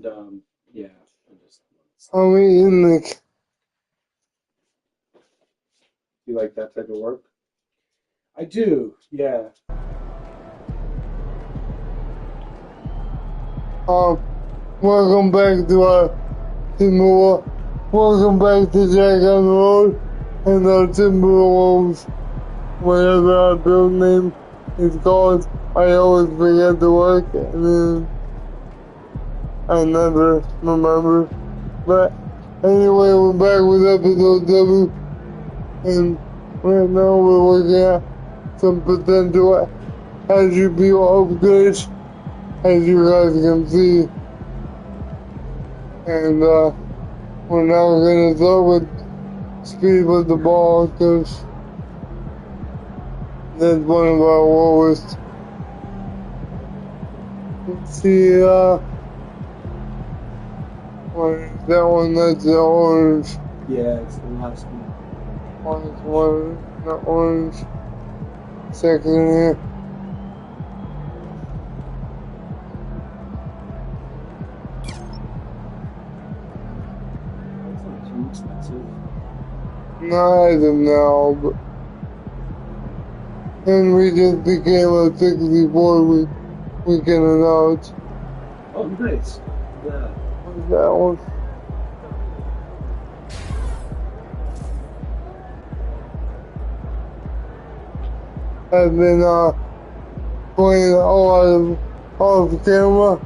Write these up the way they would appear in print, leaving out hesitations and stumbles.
Yeah, I just. I mean, like, You like that type of work? I do. Yeah. welcome back to our Timberwolves. Welcome back to Jack on the Road and our Timberwolves. Whatever our build name is called, I always forget the work and then I never remember. But anyway, we're back with episode 7, and right now we're looking at some potential attribute upgrades, as you guys can see. And we're now gonna start with speed with the ball, because that's one of our lowest. Let's see, what is that one? That's the orange. Yeah, it's the last one. One, not orange. Second here. That's not too expensive. Not as of now, but. And we just became a 64 we can announce. Oh, nice. Yeah. What's that one? I've been playing a lot of off-camera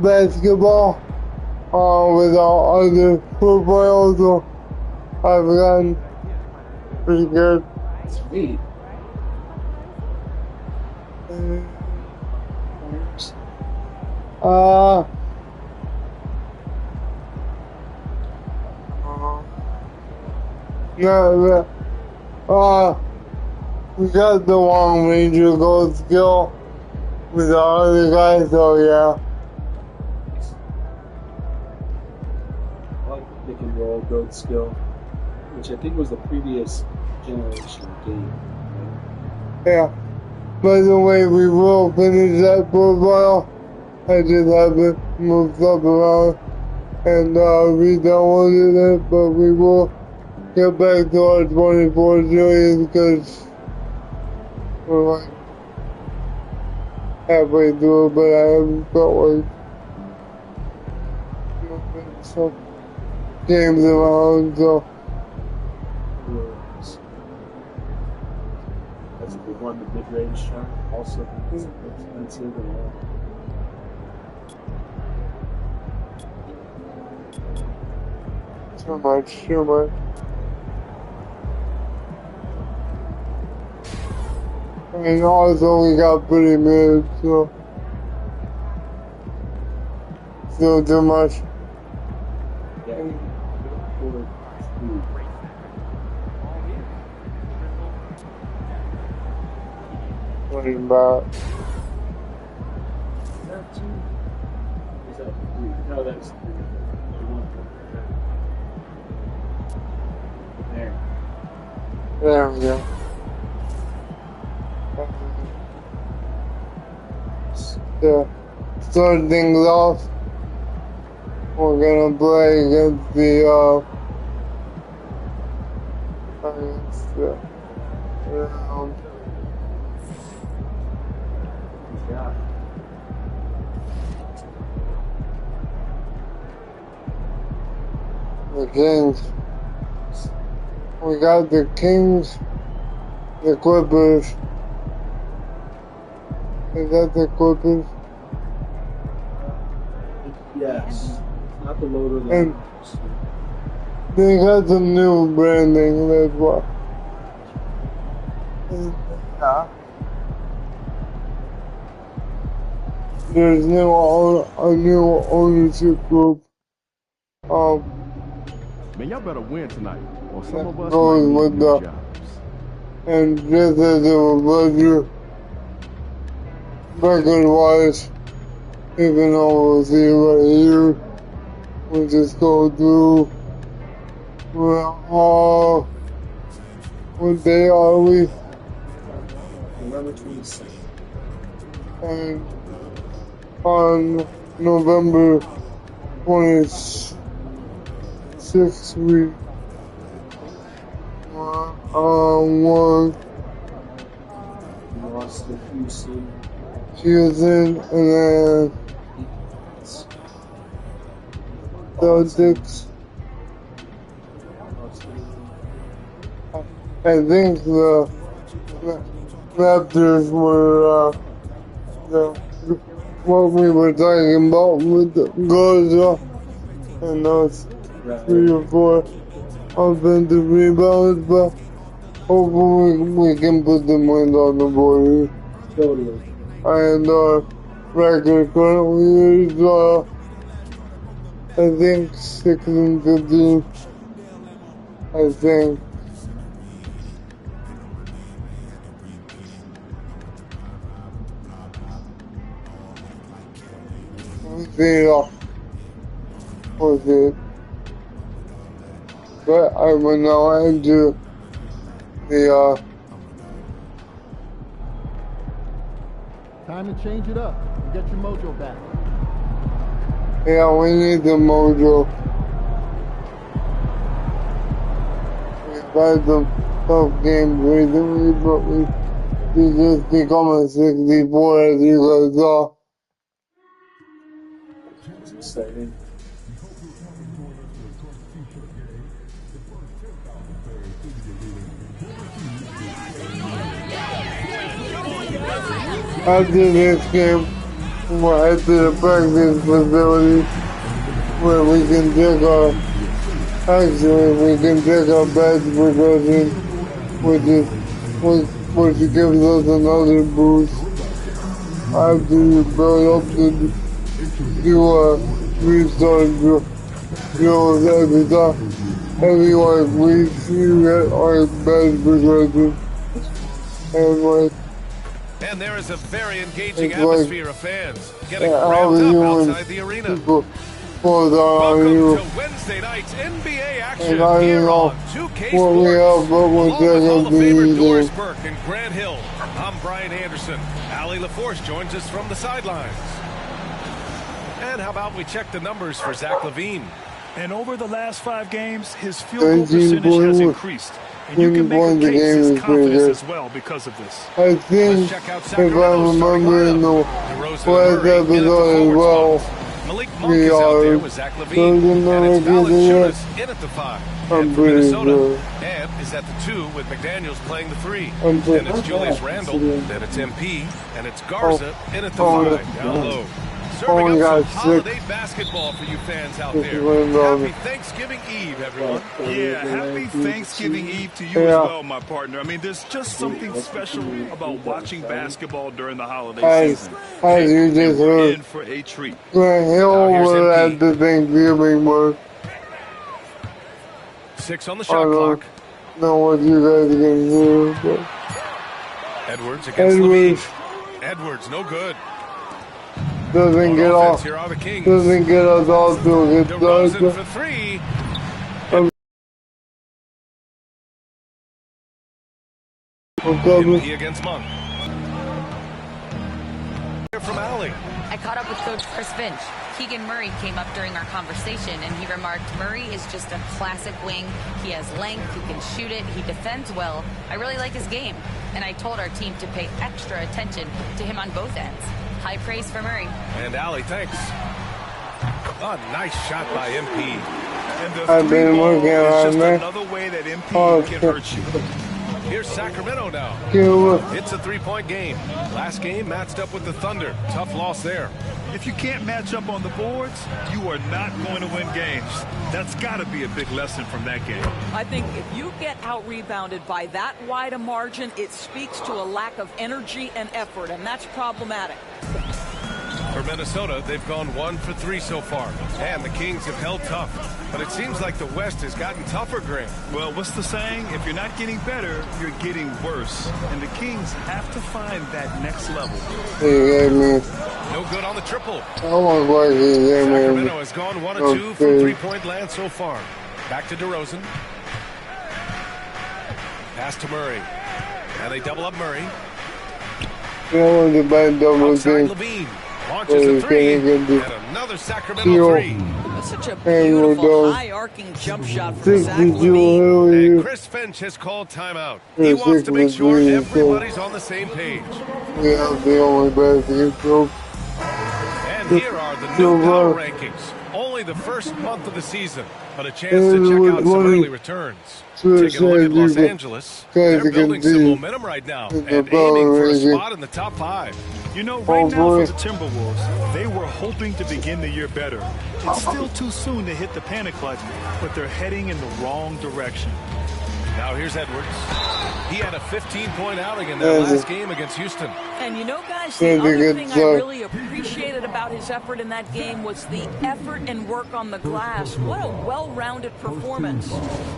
basketball with our other footballs, so I've gotten pretty good. Sweet. We got the long ranger gold skill with our other guys, so yeah. I like the pick and roll goat skill, which I think was the previous generation game. Right? Yeah. By the way, we will finish that profile. I just haven't moved up around and re-downloaded it, but we will get back to our 24 series because we're like halfway through it, but I haven't felt like some games around, so. That's a good one, the mid-range shot. Also expensive and all. Too much. And also we got pretty mid, so. Still too much. Yeah. Worrying about. Is that 2? Is that 3? No, that's 3. There we go. To start things off, we're gonna play against the the Kings. We got the Kings, the Clippers. Is that the Clippers? Yes. Not the loader. And they got some new branding, that's why. Yeah. There's a new ownership group. Man, y'all better win tonight, or some of us goes might with need the new jobs. and just as a pleasure, record-wise, even though we'll see right here, we'll just go through, what day are we? November 26th. And on November 26th we won Lost to Houston. Houston and then Celtics. I think the Raptors were what we were talking about with the Gaza and those 3 or 4 offensive rebounds, but hopefully we can put them wins on the board. Totally. And our record currently is I think 6-15. I think. Yeah, was it? But I will now enter the Time to change it up and get your mojo back. yeah, we need the mojo. We've had some tough games recently, but we just become a 64 as you guys saw. It's exciting. After this game, we'll head to the practice facility where we can check our badge progression, which gives us another boost after you build up to do restart drills every time. Every week you get our badge progression. And there is a very engaging atmosphere of fans getting ramped up outside the arena. Welcome to Wednesday night's NBA action and I here know on 2K what we have, but we'll Along with Hall of Famer Doris check Burke and Grant Hill, I'm Brian Anderson. Allie LaForce joins us from the sidelines. And how about we check the numbers for Zach LaVine? And over the last 5 games, his field goal percentage has increased. And you can make a case his confidence as well because of this. I think, if I remember in the last episode as well, Malik Monk is out there with Zach LaVine, and it's Valanciunas in at the 5, and for Minnesota, and is at the 2 with McDaniels playing the 3. Then it's Julius Randle, then it's MP, and it's Garza in at the 5 down low. Serving up some holiday basketball for you fans out there. Happy Thanksgiving Eve, everyone. Yeah, happy Thanksgiving Eve to you as well, my partner. I mean, there's just something special about watching basketball during the holiday season. You just we're in for a treat. Grant Hill will at the Thanksgiving mark. 6 on the shot clock. Know what you guys can do, but Edwards against LaVine. Edwards, no good. Doesn't get off. Doesn't get us all to a good DeRozan for 3. MP against Monk. Here from Allie. I caught up with Coach Chris Finch. Keegan Murray came up during our conversation, and he remarked, Murray is just a classic wing. He has length, he can shoot it, he defends well. I really like his game. And I told our team to pay extra attention to him on both ends. High praise for Murray. And Allie, thanks. A nice shot by MP. And the 3 ball is just another way that MP can hurt you. Here's Sacramento now. It's a 3-point game. Last game matched up with the Thunder. Tough loss there. If you can't match up on the boards, you are not going to win games. That's got to be a big lesson from that game. I think if you get out-rebounded by that wide a margin, it speaks to a lack of energy and effort, and that's problematic. For Minnesota, they've gone 1 for 3 so far, and the Kings have held tough. But it seems like the West has gotten tougher, Grant. Well, what's the saying? If you're not getting better, you're getting worse. And the Kings have to find that next level. No good on the triple. Sacramento Sacramento has gone 1 of 2 from three-point land so far. Back to DeRozan. Pass to Murray. And they double up Murray. The bad double Outside thing. LaVine. Launches a three, and another Sacramento three. That's such a beautiful, high-arcing jump shot from Zach LaVine. And Chris Finch has called timeout. He wants to make sure everybody's on the same page. Yeah, the only bad thing. And here are the new power rankings. Only the first month of the season, but a chance to check out some early returns. Taking a look at Los Angeles, they're building some momentum right now and aiming for a spot in the top 5. You know, right now for the Timberwolves, they were hoping to begin the year better. It's still too soon to hit the panic button, but they're heading in the wrong direction. Now here's Edwards. He had a 15-point outing in that last game against Houston. And you know, guys, the other thing I really appreciated about his effort in that game was the effort and work on the glass. What a well-rounded performance.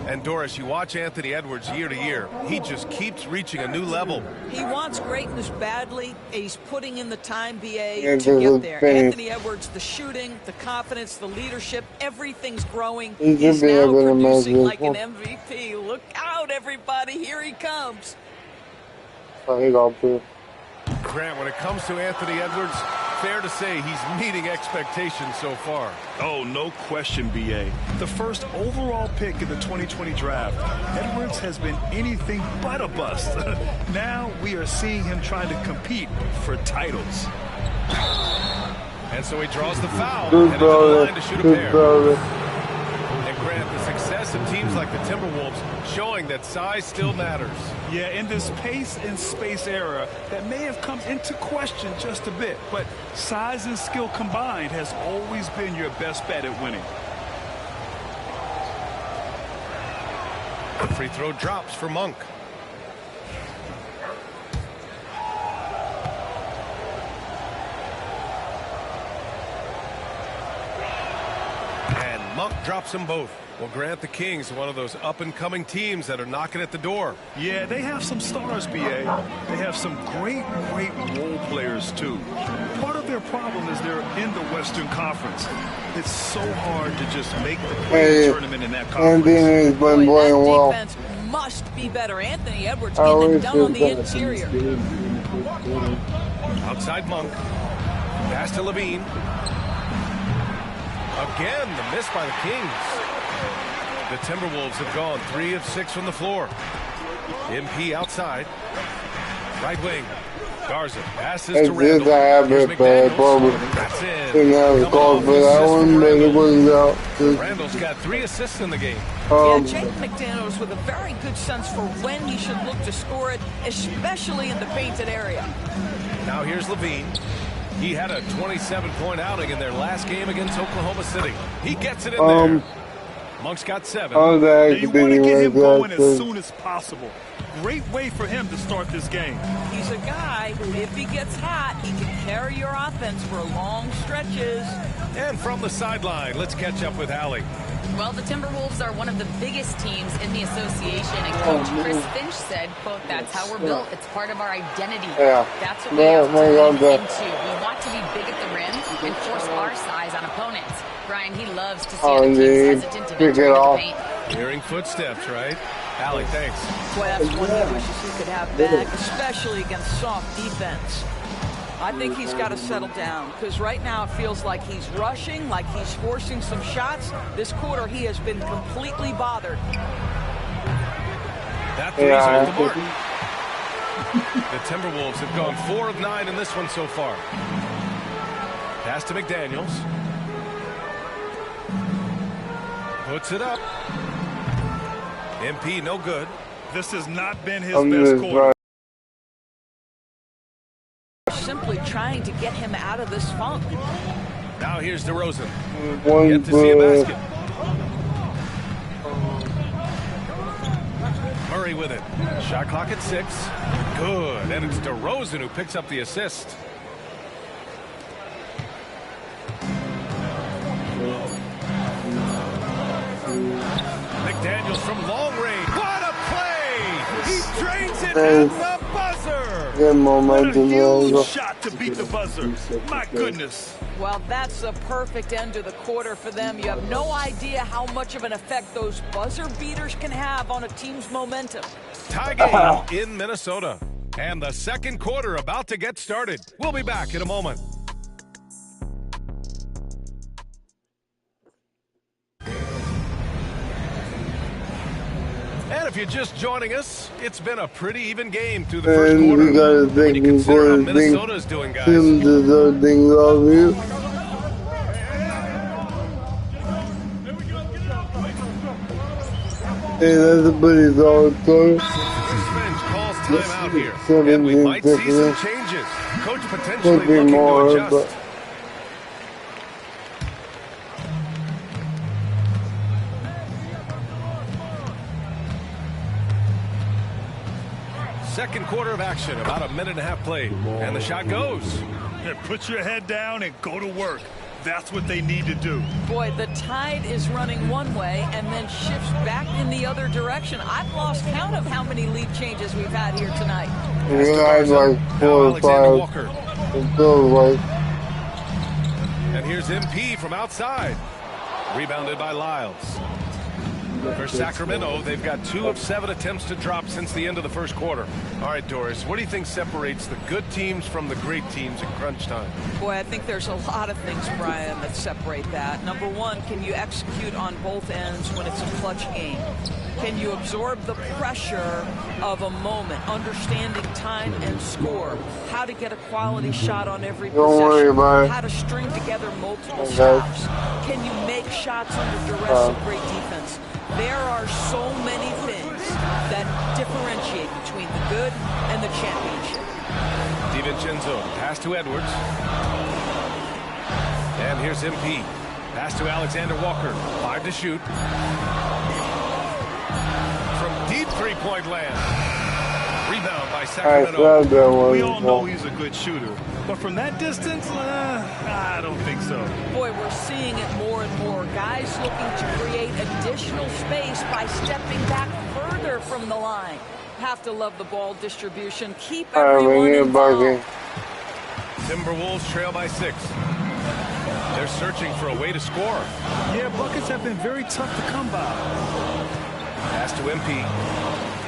And Doris, you watch Anthony Edwards year to year. He just keeps reaching a new level. He wants greatness badly. He's putting in the time, BA, to get there. Anthony Edwards, the shooting, the confidence, the leadership, everything's growing. He's now producing like an MVP. Look out, everybody. Here he comes. Grant, when it comes to Anthony Edwards, fair to say he's meeting expectations so far. Oh, no question, BA. The first overall pick in the 2020 draft, Edwards has been anything but a bust. Now we are seeing him trying to compete for titles. And so he draws the foul, and into the line to shoot a pair. And Grant, the success of teams like the Timberwolves showing that size still matters. Yeah, in this pace and space era, that may have come into question just a bit, but size and skill combined has always been your best bet at winning. The free throw drops for Monk. And Monk drops them both. Well, Grant, the Kings, one of those up-and-coming teams that are knocking at the door. Yeah, they have some stars, BA. They have some great role players, too. Part of their problem is they're in the Western Conference. It's so hard to just make the play tournament in that conference. That defense must be better. Anthony Edwards getting done on the interior. Outside Monk. Pass to LaVine. Again, the miss by the Kings. The Timberwolves have gone 3 of 6 from the floor. MP outside. Right wing. Garza passes to Randall. Here's McDaniels. That's in. Randall's got 3 assists in the game. Yeah, Jake McDaniels with a very good sense for when he should look to score it, especially in the painted area. Now here's LaVine. He had a 27-point outing in their last game against Oklahoma City. He gets it in there. Monk's got 7. You want to get him going as soon as possible. Great way for him to start this game. He's a guy who, if he gets hot, he can carry your offense for long stretches. And from the sideline, let's catch up with Allie. Well, the Timberwolves are one of the biggest teams in the association, and Coach Chris Finch said, quote, "That's how we're built. It's part of our identity. That's what we have to lean into. We want to be big at the rim and force our size on opponents." Brian, he loves to see other teams hesitant to venture into the paint. Hearing footsteps, right? Allie, thanks. Boy, that's one he wishes he could have back, especially against soft defense. I think he's got to settle down, because right now it feels like he's rushing, like he's forcing some shots. This quarter, he has been completely bothered. That three's off the mark. The Timberwolves have gone 4 of 9 in this one so far. Pass to McDaniels. Puts it up. MP, no good. This has not been his best quarter. Simply trying to get him out of this funk. Now here's DeRozan. Yet to see a basket. Murray with it. Shot clock at 6. Good. And it's DeRozan who picks up the assist. McDaniels from long range. What a play! He drains it at the buzzer! What a huge shot to beat the buzzer. My goodness. Well, that's a perfect end to the quarter for them. You have no idea how much of an effect those buzzer beaters can have on a team's momentum. Tie game in Minnesota. And the second quarter about to get started. We'll be back in a moment. And if you're just joining us, it's been a pretty even game through the first quarter. We gotta thank you you consider how for Minnesota's doing, guys. Tim deserves things off you. Hey, that's a pretty solid score. Bench calls timeout here, and we might see some changes. Coach potentially Could be looking more, to adjust. but Second quarter of action, about a minute and a half played, and the shot goes. Yeah, put your head down and go to work. That's what they need to do. Boy, the tide is running one way and then shifts back in the other direction. I've lost count of how many lead changes we've had here tonight. we had like 4 or 5. Walker. It feels like. And here's MP from outside. Rebounded by Lyles. For Sacramento, they've got 2 of 7 attempts to drop since the end of the first quarter. All right, Doris, what do you think separates the good teams from the great teams in crunch time? Boy, I think there's a lot of things, Brian, that separate that. Number one, can you execute on both ends when it's a clutch game? Can you absorb the pressure of a moment, understanding time and score, how to get a quality shot on every Don't worry possession, about it. how to string together multiple Okay. stops? Can you make shots under duress of great defense? There are so many things that differentiate between the good and the championship. DiVincenzo, pass to Edwards. And here's MP. Pass to Alexander Walker. 5 to shoot. From deep three-point land. Rebound by Sacramento. We all know he's a good shooter. But from that distance, I don't think so. Boy, we're seeing it more and more. Guys looking to create additional space by stepping back further from the line. Have to love the ball distribution. Keep everyone involved. Timberwolves trail by 6. They're searching for a way to score. Yeah, buckets have been very tough to come by. Pass to MP.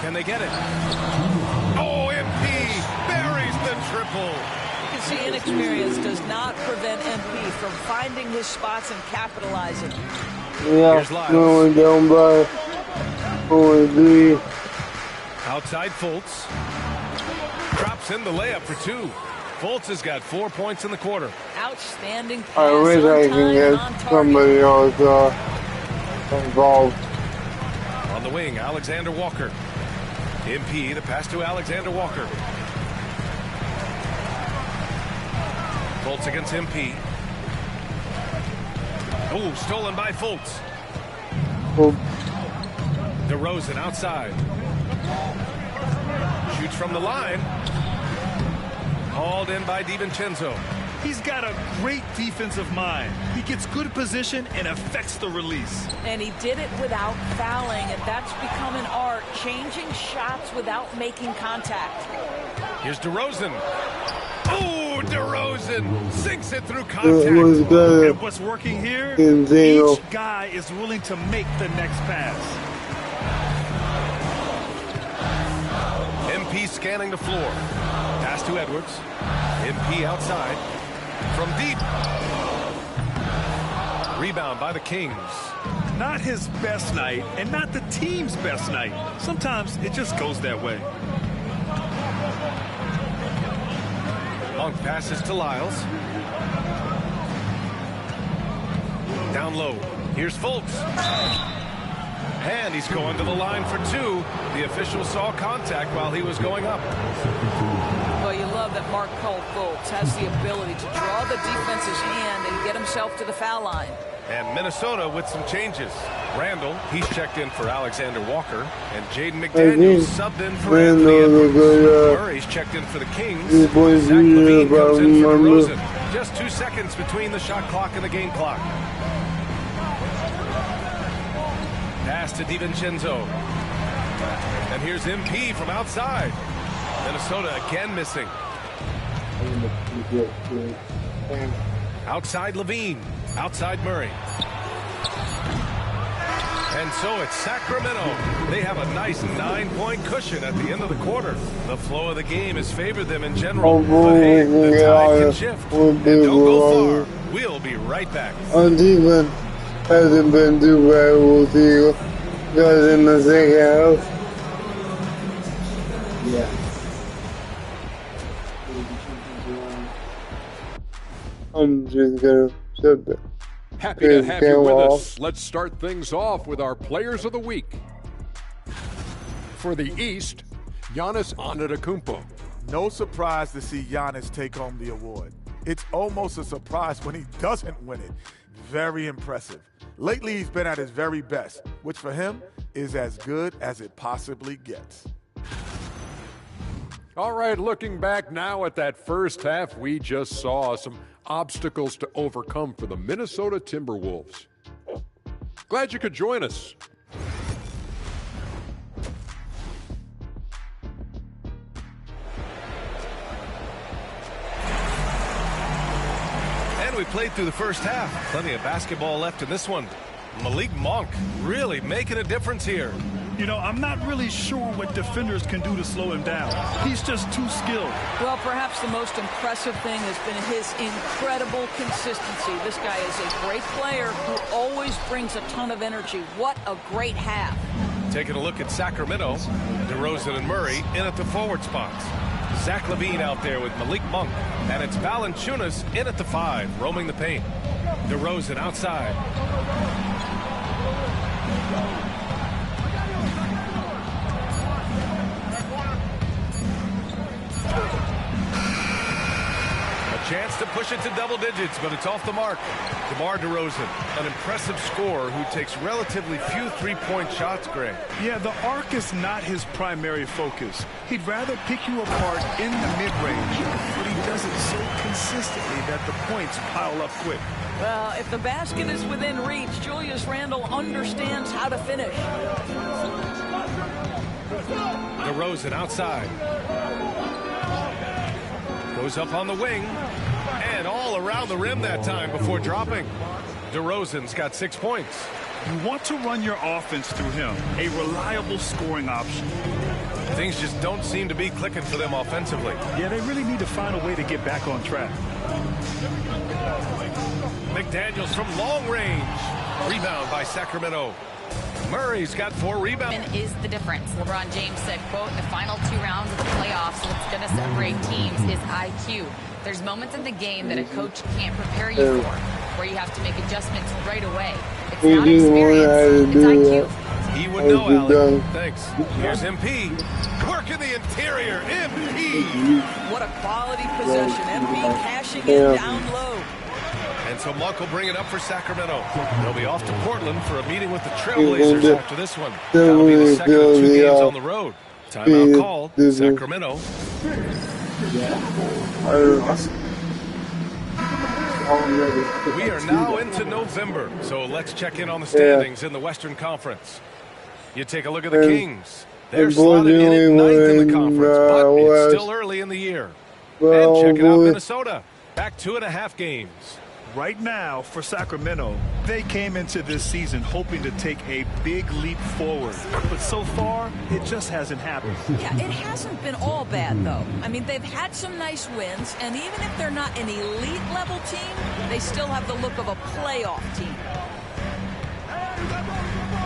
Can they get it? Oh, MP buries the triple. You can see inexperience does not prevent MP from finding his spots and capitalizing. Yeah, going down by 4-3. Outside Fultz. Drops in the layup for 2. Fultz has got 4 points in the quarter. Outstanding pass. I wish I can get somebody else involved. On the wing, Alexander Walker. MP, the pass to Alexander Walker. Fultz against MP. Oh, stolen by Fultz. Oh. DeRozan outside. Shoots from the line. Hauled in by DiVincenzo. He's got a great defensive mind. He gets good position and affects the release. And he did it without fouling, and that's become an art, changing shots without making contact. Here's DeRozan. Oh, DeRozan sinks it through contact. And what's working here? Each guy is willing to make the next pass. MP scanning the floor. Pass to Edwards. MP outside. From deep. Rebound by the Kings. Not his best night, and not the team's best night. Sometimes it just goes that way. Monk passes to Lyles. Down low. Here's Fultz. And he's going to the line for 2. The official saw contact while he was going up. Well, you love that Mark Fultz has the ability to draw the defense's hand and get himself to the foul line. And Minnesota with some changes. Randall, he's checked in for Alexander Walker. And Jaden McDaniels subbed in for Anthony Edwards. Murray's checked in for the Kings. Zach LaVine comes in for DeRozan. Just 2 seconds between the shot clock and the game clock. Pass to DiVincenzo. And here's MP from outside. Minnesota again missing. Outside Levine. Outside Murray. And so it's Sacramento. They have a nice 9-point cushion at the end of the quarter. The flow of the game has favored them in general. But hey, the tide can shift. And don't go far. We'll be right back. Our defense hasn't been too bad. We'll see you guys in the second half. Yeah. I'm just gonna sit there. Happy to have you with us. Let's start things off with our Players of the Week. For the East, Giannis Antetokounmpo. No surprise to see Giannis take home the award. It's almost a surprise when he doesn't win it. Very impressive. Lately, he's been at his very best, which for him is as good as it possibly gets. All right, looking back now at that first half, we just saw some obstacles to overcome for the Minnesota Timberwolves. Glad you could join us. And we played through the first half. Plenty of basketball left in this one. Malik Monk really making a difference here. You know, I'm not really sure what defenders can do to slow him down. He's just too skilled. Well, perhaps the most impressive thing has been his incredible consistency. This guy is a great player who always brings a ton of energy. What a great half. Taking a look at Sacramento, DeRozan and Murray in at the forward spots. Zach LaVine out there with Malik Monk, and it's Valanciunas in at the 5, roaming the paint. DeRozan outside. Chance to push it to double digits, but it's off the mark. DeMar DeRozan, an impressive scorer who takes relatively few three-point shots, Greg. Yeah, the arc is not his primary focus. He'd rather pick you apart in the mid-range, but he does it so consistently that the points pile up quick. Well, if the basket is within reach, Julius Randle understands how to finish. DeRozan outside. Goes up on the wing, and all around the rim that time before dropping. DeRozan's got 6 points. You want to run your offense through him, a reliable scoring option. Things just don't seem to be clicking for them offensively. Yeah, they really need to find a way to get back on track. McDaniels from long range. Rebound by Sacramento. Murray's got 4 rebounds. Is the difference. LeBron James said, quote, the final 2 rounds of the playoffs, what's going to separate teams is IQ. There's moments in the game that a coach can't prepare you for, where you have to make adjustments right away. It's not experience, it's IQ. He would know, Alec. Thanks. Here's MP. Working the interior. MP. What a quality possession. MP cashing in down low. And so Monk will bring it up for Sacramento. They'll be off to Portland for a meeting with the Trailblazers after this one. That'll be the second of 2 games on the road. Timeout called. Sacramento. We are now into November, so let's check in on the standings in the Western Conference. You take a look at the Kings. They're slotted in at 9th in the conference, but it's still early in the year. And check it out, Minnesota. Back 2.5 games. Right now, for Sacramento, they came into this season hoping to take a big leap forward. But so far, it just hasn't happened. Yeah, it hasn't been all bad, though. I mean, they've had some nice wins, and even if they're not an elite-level team, they still have the look of a playoff team.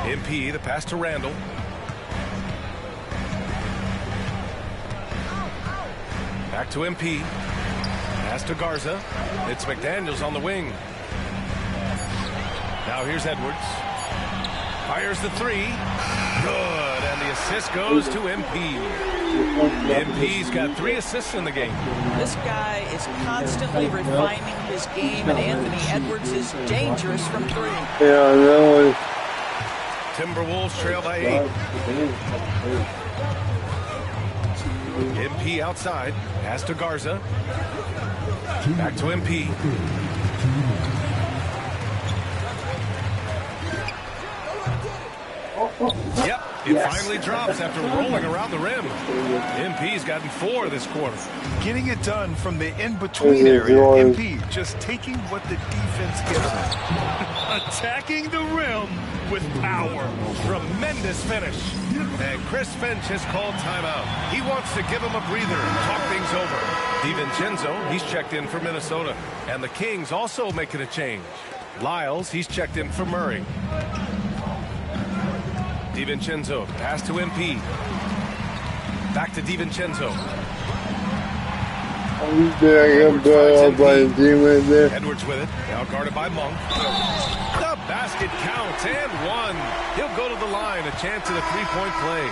MP, the pass to Randall. Back to MP. Pass to Garza. It's McDaniels on the wing. Now here's Edwards. Fires the 3. Good. And the assist goes to MP. MP's got 3 assists in the game. This guy is constantly refining his game, and Anthony Edwards is dangerous from 3. Yeah, no. Timberwolves trail by 8. MP outside. Pass to Garza. Back to MP. Yep, it finally drops after rolling around the rim. MP's gotten 4 this quarter. Getting it done from the in-between area. MP just taking what the defense gives him. Attacking the rim with power. Tremendous finish. And Chris Finch has called timeout. He wants to give him a breather and talk things over. DiVincenzo, he's checked in for Minnesota. And the Kings also making a change. Lyles, he's checked in for Murray. DiVincenzo, pass to MP. Back to DiVincenzo. Edwards with it. Now guarded by Monk. The basket counts and one. He'll go to the line. A chance at a three-point play.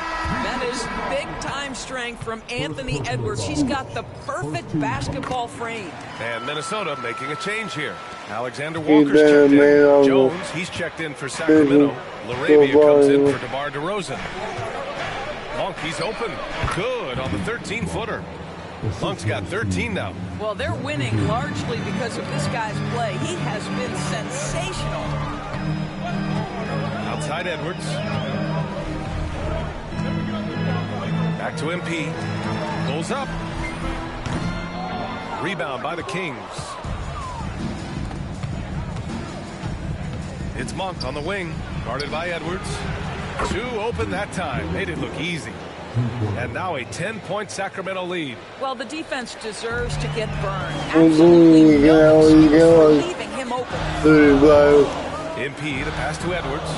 That is big-time strength from Anthony Edwards. He's got the perfect basketball frame. And Minnesota making a change here. Alexander Walker's checked in. Jones, he's checked in for Sacramento. LaRavia comes in for DeMar DeRozan. Monk, he's open. Good on the 13-footer. Monk's got 13 now. Well, they're winning largely because of this guy's play. He has been sensational. Outside Edwards. Back to MP. Pulls up. Rebound by the Kings. It's Monk on the wing. Guarded by Edwards. Two open that time. Made it look easy. And now a 10-point Sacramento lead. Well, the defense deserves to get burned. Absolutely no excuse for leaving him open. MP, the pass to Edwards.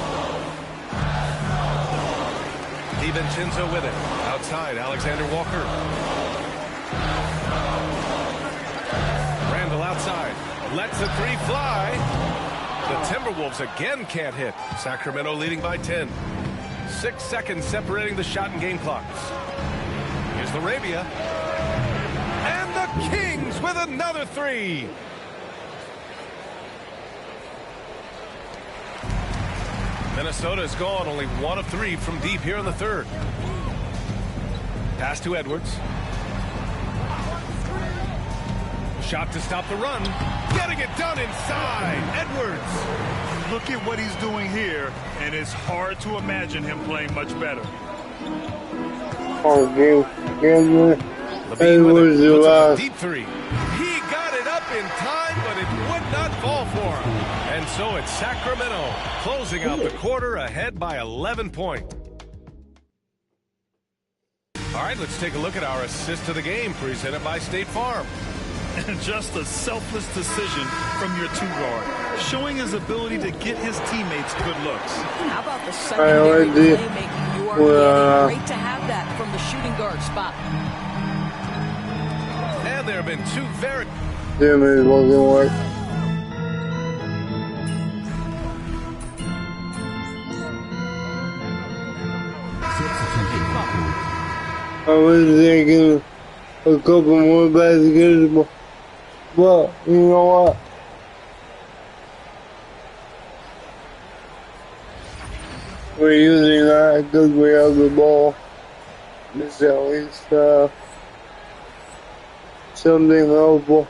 DiVincenzo with it. Outside, Alexander Walker. Randall outside. Lets the three fly. The Timberwolves again can't hit. Sacramento leading by 10. 6 seconds separating the shot and game clocks. Here's LaRavia. And the Kings with another three. Minnesota is gone, only 1 of 3 from deep here in the third. Pass to Edwards. Shot to stop the run. Getting it done inside. Edwards. Look at what he's doing here, and it's hard to imagine him playing much better. Deep three. He got it up in time, but it would not fall for him. And so it's Sacramento closing out the quarter ahead by 11 points. All right, let's take a look at our assist to the game presented by State Farm. And just a selfless decision from your two-guard, showing his ability to get his teammates good looks. How about the secondary playmaking you are getting? Great to have that from the shooting guard spot. And there have been 2 very... I was thinking a couple more baskets, but you know what? We're using that because we have the ball. It's at least something helpful.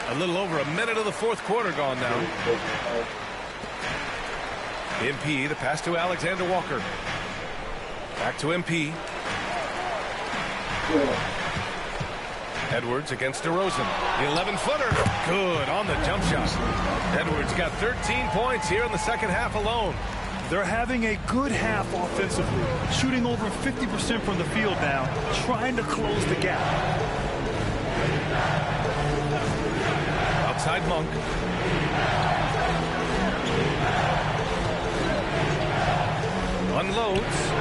A little over a minute of the fourth quarter gone now. MP, the pass to Alexander Walker. Back to MP. Edwards against DeRozan. The 11-footer. Good on the jump shot. Edwards got 13 points here in the second half alone. They're having a good half offensively, shooting over 50% from the field now, trying to close the gap. Outside Monk. Unloads.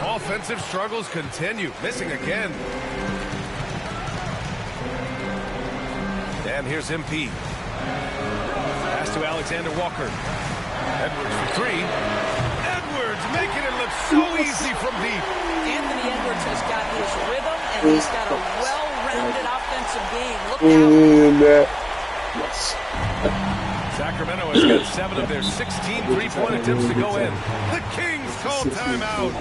Offensive struggles continue. Missing again. And here's MP. Pass to Alexander Walker. Edwards for 3. Edwards making it look so easy from deep. Anthony Edwards has got his rhythm, and he's got a well-rounded offensive game. Look out. Yes. Sacramento has got 7 of their 16 three-point attempts to go in. The Kings call timeout.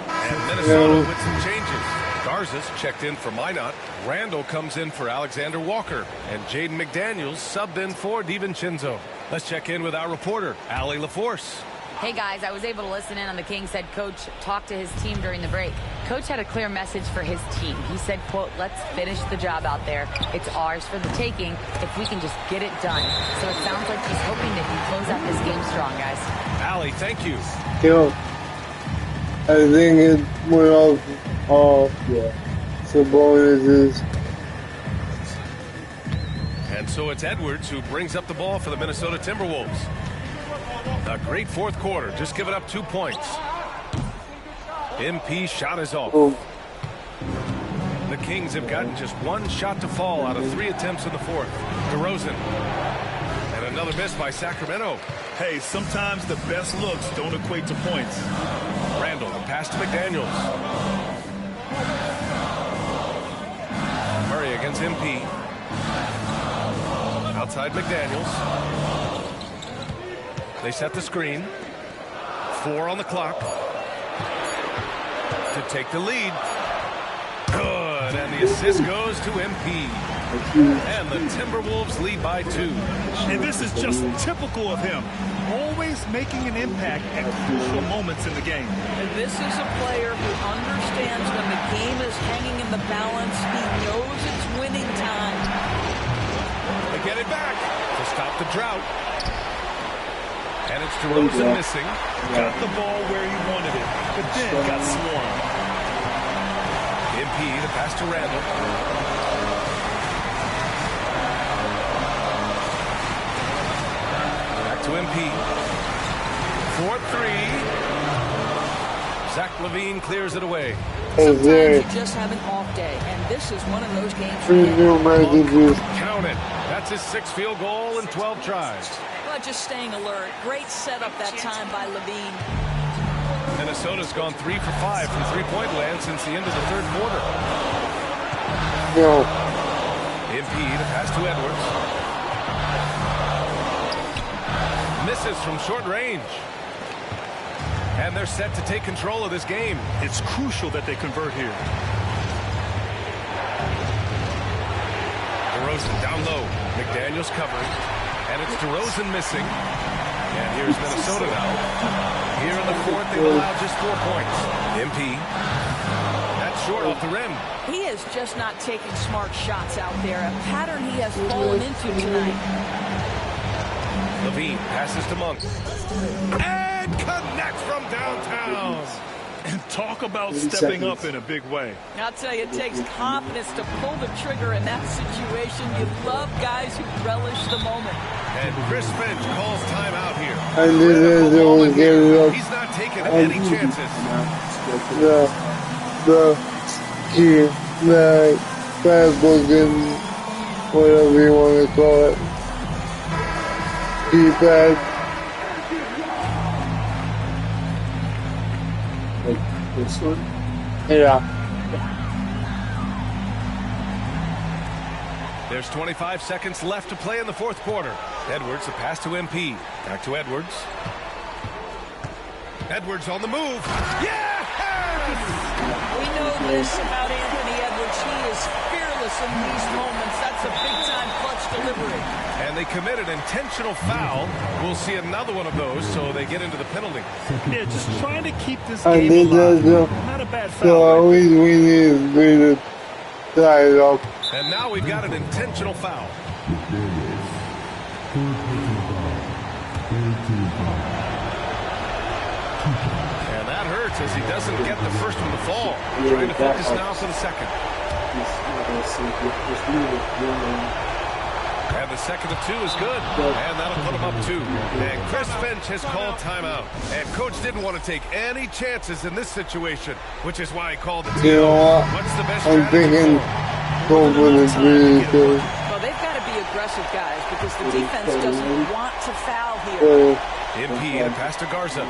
And Minnesota with some changes. Garza's checked in for Minot. Randall comes in for Alexander Walker. And Jaden McDaniels subbed in for DiVincenzo. Let's check in with our reporter, Allie LaForce. Hey guys, I was able to listen in on the Kings head coach talk to his team during the break. Coach had a clear message for his team. He said, quote, "Let's finish the job out there. It's ours for the taking if we can just get it done." So it sounds like he's hoping that he close out this game strong, guys. Allie, thank you. You know, I think it went off Sabonis. And so it's Edwards who brings up the ball for the Minnesota Timberwolves. A great fourth quarter, just giving up 2 points. MP shot is off. The Kings have gotten just 1 shot to fall out of 3 attempts in the fourth. DeRozan. And another miss by Sacramento. Hey, sometimes the best looks don't equate to points. Randall, a pass to McDaniels. Murray against MP. Outside McDaniels. They set the screen. 4 on the clock. To take the lead. Good, and the assist goes to MP. And the Timberwolves lead by 2. And this is just typical of him. Always making an impact at crucial moments in the game. And this is a player who understands when the game is hanging in the balance. He knows it's winning time. They get it back to stop the drought. And it's DeRozan missing. Got the ball where he wanted it, but then got swarmed. MP, the pass to Randall. Back to MP. 4-3. Zach LaVine clears it away. Sometimes you just have an off day, and this is one of those games. Count it. That's his 6th field goal in 12 tries. Well, just staying alert. Great setup that time by LaVine. Minnesota's gone 3 for 5 from three-point land since the end of the third quarter. MP, the pass to Edwards. Misses from short range. And they're set to take control of this game. It's crucial that they convert here. DeRozan down low. McDaniels covering. And it's DeRozan missing. And here's Minnesota now. Here in the fourth, they've allowed just 4 points. MP. That's short off the rim. He is just not taking smart shots out there. A pattern he has fallen into tonight. LaVine passes to Monk. And connects from downtown. And talk about stepping up in a big way. I'll tell you, it takes confidence to pull the trigger in that situation. You love guys who relish the moment. And Chris Finch calls timeout here. He's not taking any chances. The key, bad booking, whatever you want to call it. Keypad. Like this one? Yeah. There's 25 seconds left to play in the fourth quarter. Edwards, a pass to MP. Back to Edwards. Edwards on the move. Yes! We know this about Anthony Edwards. He is fearless in these moments. That's a big-time clutch delivery. And they commit an intentional foul. We'll see another one of those, so they get into the penalty. Yeah, just trying to keep this game alive. Not a bad foul. So we need to tie it up. And now we've got an intentional foul. And that hurts as he doesn't get the first one to fall. Trying to focus now for the second. And the second of 2 is good. And that'll put him up 2. And Chris Finch has called timeout. And Coach didn't want to take any chances in this situation, which is why he called it. You know what? What's the best I'm thinking Coleman is really good. Well, they've got to be aggressive, guys, because the defense doesn't want to foul here. MP and a pass to Garza.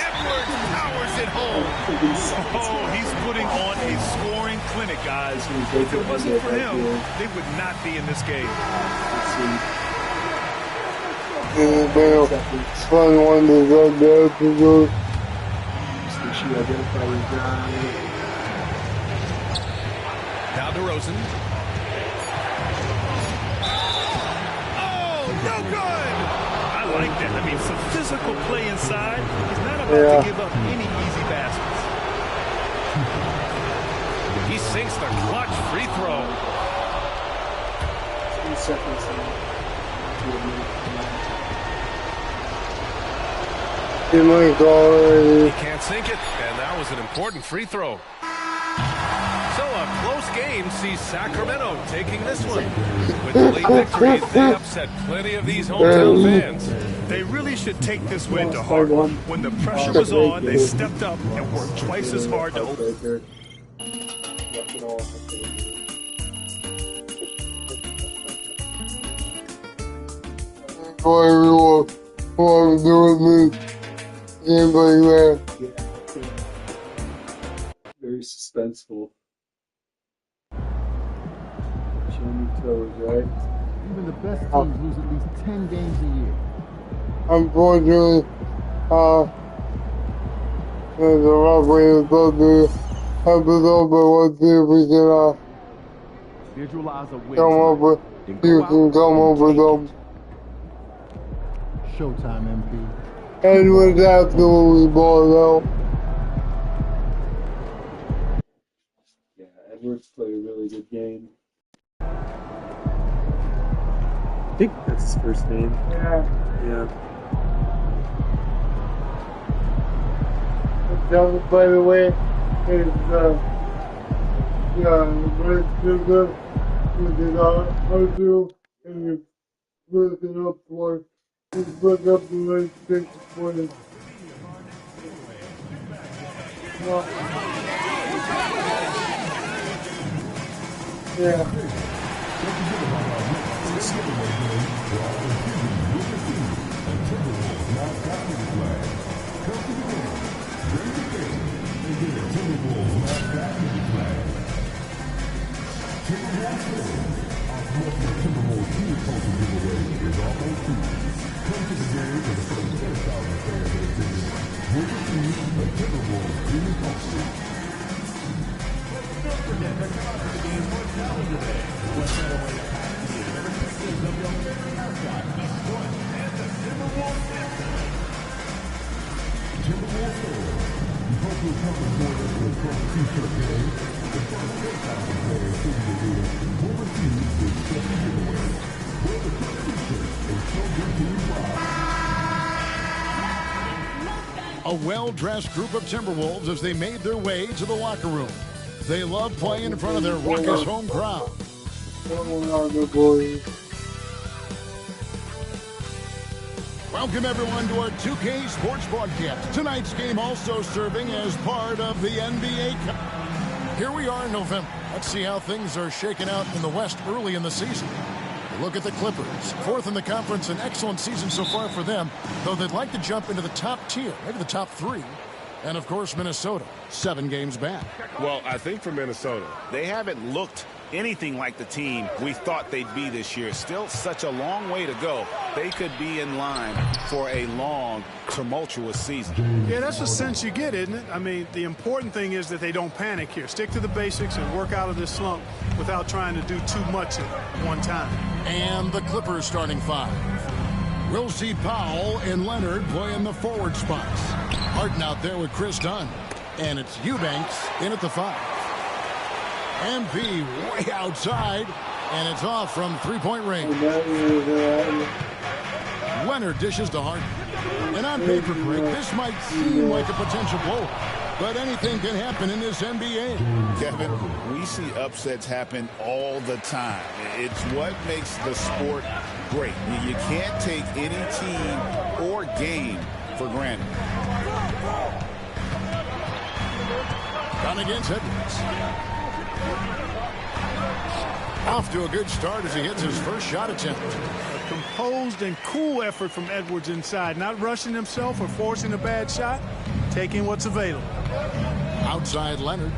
Edwards powers it home. Oh, he's putting on a scoring clinic, guys. If it wasn't for him, they would not be in this game. Fun one to go there to go. Now DeRozan. Oh, no good! I like that. I mean, some physical play inside. He's not about to give up any easy baskets. He sinks the clutch free throw. 2 seconds. He can't sink it, and that was an important free throw. So a close game sees Sacramento taking this one. With the late victory, they upset plenty of these hometown fans. They really should take this win to heart. When the pressure was on, they stepped up and worked twice as hard to open. What I'm doing this game like that. Very suspenseful. Shiny toes, right? Even the best teams lose at least 10 games a year. Unfortunately, there's a rough way to start the episode, but let's see if we can Visualize a win. come up with them. Showtime, MP. And it was absolutely balled out. Yeah, Edwards played a really good game. I think that's his first name. Yeah. By the way, is red sugar, which is R2, and you split it up twice. You split up the red stick for it. Yeah. A well-dressed group of Timberwolves as they made their way to the locker room. They love playing in front of their raucous home crowd. Welcome everyone to our 2K Sports broadcast. Tonight's game also serving as part of the NBA. Here we are in November. Let's see how things are shaking out in the West early in the season. Look at the Clippers. Fourth in the conference, an excellent season so far for them, though they'd like to jump into the top tier, maybe the top 3. And, of course, Minnesota, 7 games back. Well, I think for Minnesota, they haven't looked anything like the team we thought they'd be this year. Still such a long way to go. They could be in line for a long, tumultuous season. Yeah, that's the sense you get, isn't it? I mean, the important thing is that they don't panic here. Stick to the basics and work out of this slump without trying to do too much at one time. And the Clippers starting 5. We'll see Powell and Leonard play in the forward spots. Harden out there with Chris Dunn. And it's Eubanks in at the 5. MP way outside, and it's off from three-point range. Leonard dishes to Harden. And on paper, Greg, this might seem like a potential blow, but anything can happen in this NBA. Kevin, we see upsets happen all the time. It's what makes the sport great. You can't take any team or game for granted. Done against Edwards. Off to a good start as he hits his first shot attempt. A composed and cool effort from Edwards inside, not rushing himself or forcing a bad shot, taking what's available. Outside Leonard.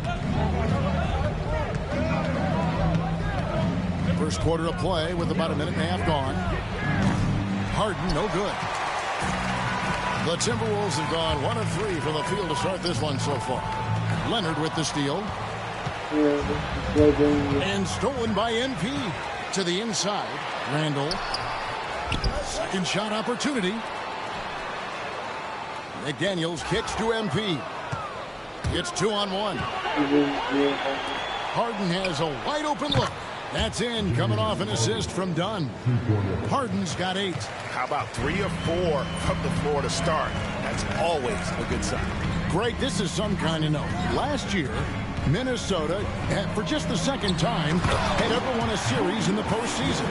First quarter of play with about a minute and a half gone. Harden, no good. The Timberwolves have gone 1 of 3 from the field to start this one so far. Leonard with the steal. And stolen by NP to the inside. Randall. Second shot opportunity. McDaniels kicks to MP. It's 2-on-1. Harden has a wide open look. That's in, coming off an assist from Dunn. Harden's got 8. How about 3 or 4 from the floor to start? That's always a good sign. Greg, this is some kind of note. Last year, Minnesota, for just the second time, had ever won a series in the postseason.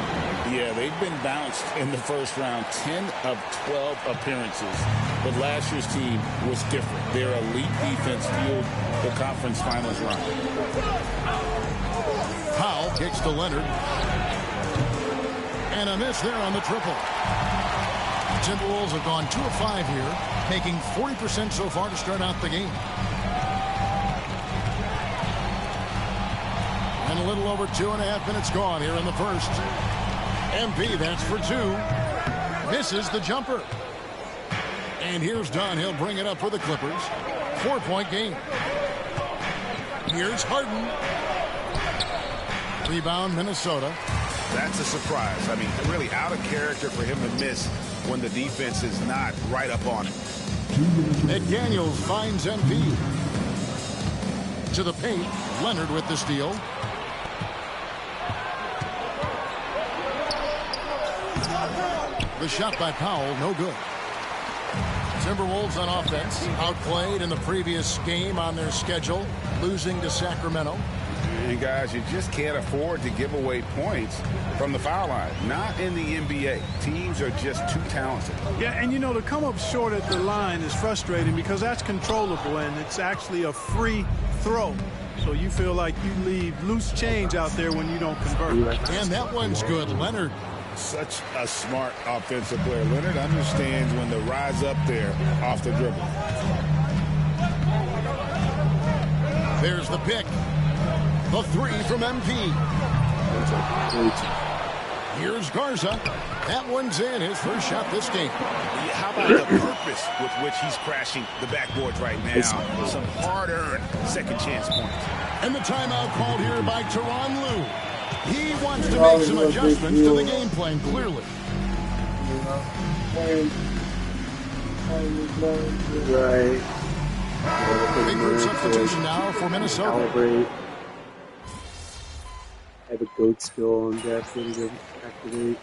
Yeah, they've been bounced in the first round, 10 of 12 appearances. But last year's team was different. Their elite defense fueled the conference finals run. Powell kicks to Leonard. And a miss there on the triple. Timberwolves have gone 2 of 5 here, making 40% so far to start out the game. And a little over 2.5 minutes gone here in the first. MP, that's for 2. Misses the jumper. And here's Dunn. He'll bring it up for the Clippers. 4-point game. Here's Harden. Rebound, Minnesota. That's a surprise. I mean, really out of character for him to miss when the defense is not right up on him. McDaniels finds MP. To the paint. Leonard with the steal. The shot by Powell, no good. Timberwolves on offense, outplayed in the previous game on their schedule, losing to Sacramento. And guys, you just can't afford to give away points from the foul line. Not in the NBA. Teams are just too talented. Yeah, and you know, to come up short at the line is frustrating because that's controllable and it's actually a free throw. So you feel like you leave loose change out there when you don't convert. And that one's good. Leonard. Such a smart offensive player. Leonard understands when to rise up there off the dribble. There's the pick. The 3 from MP. Here's Garza. That one's in, his first shot this game. How about the purpose with which he's crashing the backboards right now? Some hard-earned second chance points. And the timeout called here by Tyronn Lue. He wants to make some adjustments to the game plan, clearly. Right. Big group substitution now for Minnesota. Calibrate. I have a goat skill on deck ready to activate.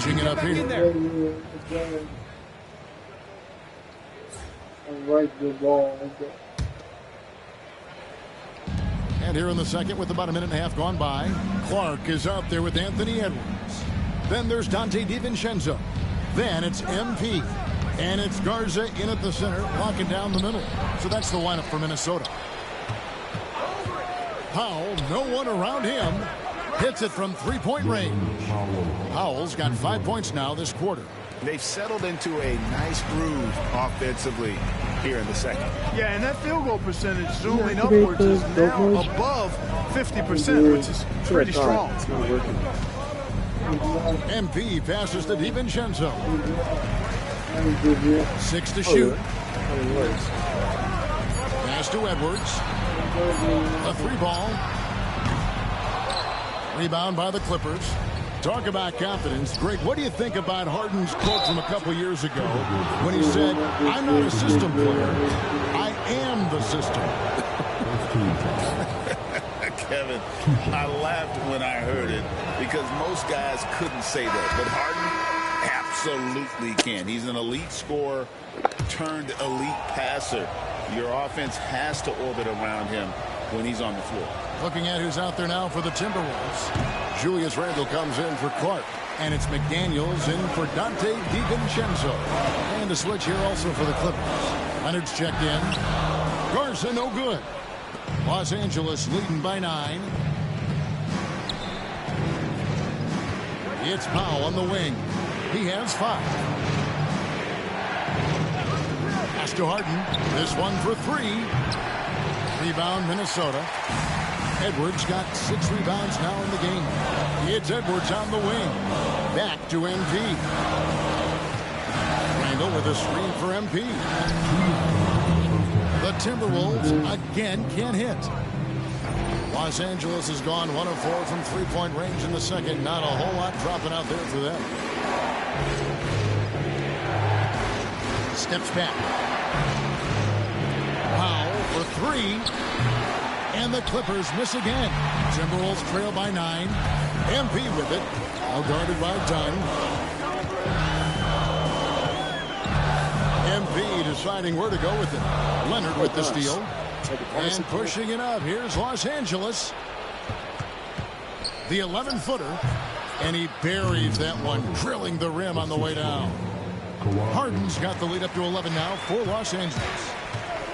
Changing it up here. And here in the second with about 1.5 minutes gone by, Clark is out there with Anthony Edwards. Then there's Dante DiVincenzo. Then it's MP. And it's Garza in at the center, locking down the middle. So that's the lineup for Minnesota. Powell, no one around him. Hits it from 3-point range. Powell's got 5 points now this quarter. They've settled into a nice groove offensively here in the second. Yeah, and that field goal percentage zooming upwards is now above 50%, which is pretty strong. It's not working. MP passes to DiVincenzo. 6 to shoot. Pass to Edwards. A 3-ball. Rebound by the Clippers. Talk about confidence. Greg, what do you think about Harden's quote from a couple years ago when he said, I'm not a system player, I am the system? Kevin, I laughed when I heard it because most guys couldn't say that. But Harden absolutely can. He's an elite scorer turned elite passer. Your offense has to orbit around him when he's on the floor. Looking at who's out there now for the Timberwolves. Julius Randle comes in for Clark. And it's McDaniels in for Dante DiVincenzo. And a switch here also for the Clippers. Leonard's checked in. Garza no good. Los Angeles leading by 9. It's Powell on the wing. He has 5. Pass to Harden. This one for 3. Rebound Minnesota. Edwards got 6 rebounds now in the game. It's Edwards on the wing. Back to MP. Randle with a screen for MP. The Timberwolves again can't hit. Los Angeles has gone 1 of 4 from 3-point range in the second. Not a whole lot dropping out there for them. Steps back. Powell for 3. And the Clippers miss again. Timberwolves trail by 9. MP with it. All guarded by Dunn. MP deciding where to go with it. Leonard with the steal. And pushing it up. Here's Los Angeles. The 11-footer. And he buries that one, drilling the rim on the way down. Harden's got the lead up to 11 now for Los Angeles.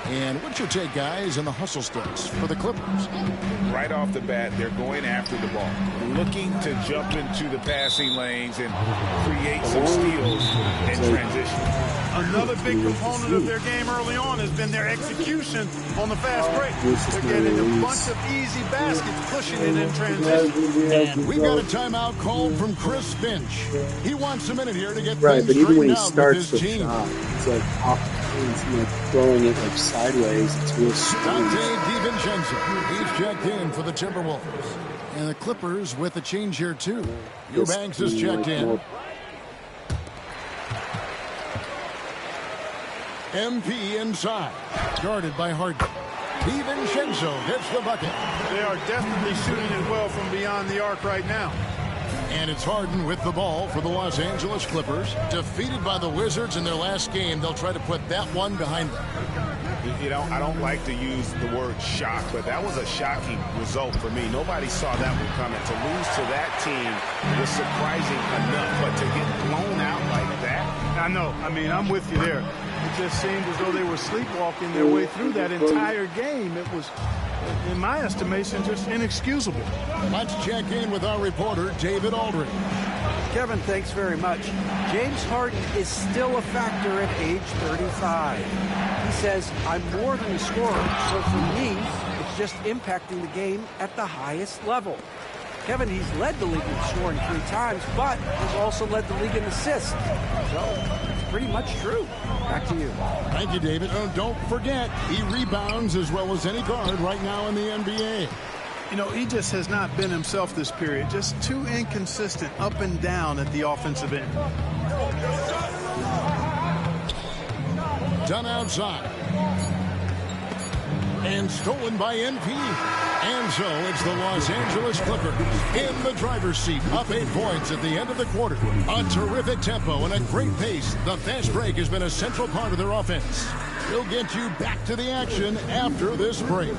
And what's your take, guys, in the hustle stats for the Clippers? Right off the bat, they're going after the ball, looking to jump into the passing lanes and create some steals in transition. Another big component of their game early on has been their execution on the fast break. They're getting a bunch of easy baskets, pushing it in transition. And we've got a timeout called from Chris Finch. He wants a minute here to get right, things but even when he straightened out starts with his the team. shot, it's like off, it's like throwing it like sideways. It's real Dante strange. DiVincenzo, he's checked in for the Timberwolves. And the Clippers with a change here, too. Eubanks is checked in. MP inside, guarded by Harden. DiVincenzo gets the bucket. They are definitely shooting it well from beyond the arc right now. And it's Harden with the ball for the Los Angeles Clippers. Defeated by the Wizards in their last game, they'll try to put that one behind them. You know, I don't like to use the word shock, but that was a shocking result for me. Nobody saw that one coming. To lose to that team was surprising enough, but to get blown out like that. I know. I mean, I'm with you there. It just seemed as though they were sleepwalking their way through that entire game. It was, in my estimation, just inexcusable. Let's check in with our reporter, David Aldridge. Kevin, thanks very much. James Harden is still a factor at age 35. He says, I'm more than a scorer, so for me, it's just impacting the game at the highest level. Kevin, he's led the league in scoring 3 times, but he's also led the league in assists. So, it's pretty much true. Back to you. Thank you, David. Don't forget, he rebounds as well as any guard right now in the NBA. You know, he just has not been himself this period. Just too inconsistent up and down at the offensive end. Done outside. And stolen by NP. And so it's the Los Angeles Clippers in the driver's seat, up 8 points at the end of the quarter. A terrific tempo and a great pace. The fast break has been a central part of their offense. We'll get you back to the action after this break.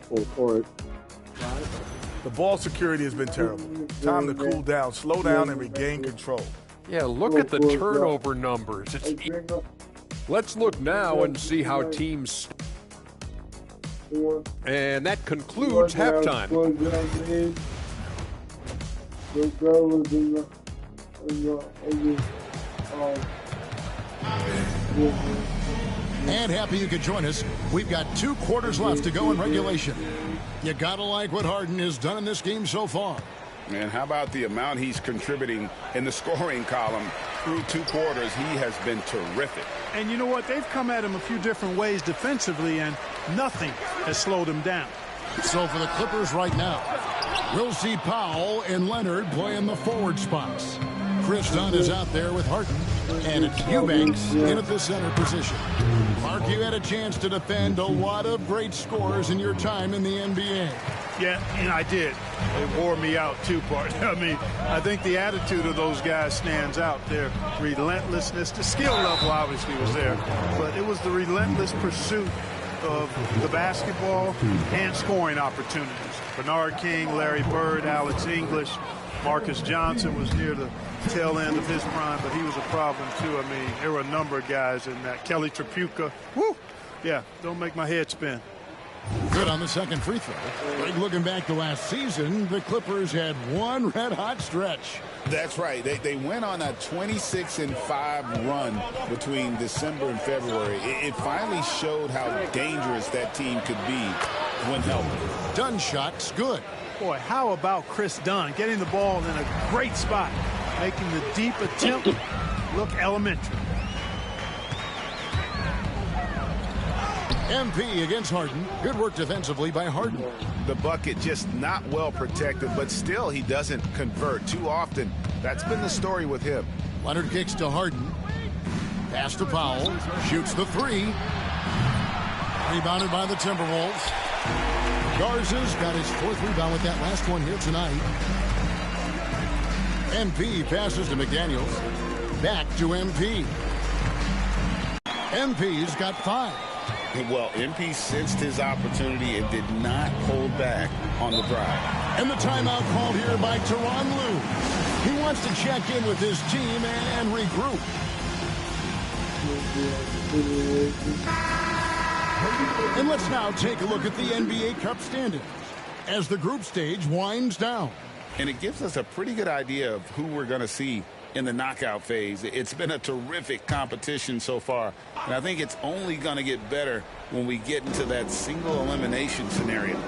Full court. The ball security has been terrible. Time to cool down, slow down, and regain control. Yeah, look at the turnover numbers. Let's look now and see how teams... And that concludes halftime. And happy you could join us. We've got 2 quarters left to go in regulation. You gotta like what Harden has done in this game so far. And how about the amount he's contributing in the scoring column through 2 quarters? He has been terrific. And you know what? They've come at him a few different ways defensively, and nothing has slowed him down. So for the Clippers right now, we'll see Powell and Leonard playing the forward spots. Chris Dunn is out there with Harden, and it's Eubanks in at the center position. Mark, you had a chance to defend a lot of great scores in your time in the NBA. Yeah, and I did. It wore me out too, part. I mean, I think the attitude of those guys stands out. Their relentlessness, the skill level obviously was there, but it was the relentless pursuit of the basketball and scoring opportunities. Bernard King, Larry Bird, Alex English, Marcus Johnson was near the tail end of his prime, but he was a problem too. I mean, there were a number of guys in that. Kelly Tripucka, whoo, yeah, don't make my head spin. Good on the second free throw. Like looking back to last season, the Clippers had one red-hot stretch. That's right. They went on a 26-5 run between December and February. It finally showed how dangerous that team could be when healthy. Dunn shot's good. Boy, how about Chris Dunn getting the ball in a great spot, making the deep attempt look elementary. MP against Harden. Good work defensively by Harden. The bucket just not well protected, but still he doesn't convert. Too often That's been the story with him. Leonard kicks to Harden. Pass to Powell. Shoots the three. Rebounded by the Timberwolves. Garza's got his 4th rebound with that last one here tonight. MP passes to McDaniels. Back to MP. MP's got 5. Well, MP sensed his opportunity and did not hold back on the drive. And the timeout called here by Tyronn Lue. He wants to check in with his team and regroup. And let's now take a look at the NBA Cup standings as the group stage winds down. And it gives us a pretty good idea of who we're going to see in the knockout phase. It's been a terrific competition so far, and I think it's only going to get better when we get into that single elimination scenario.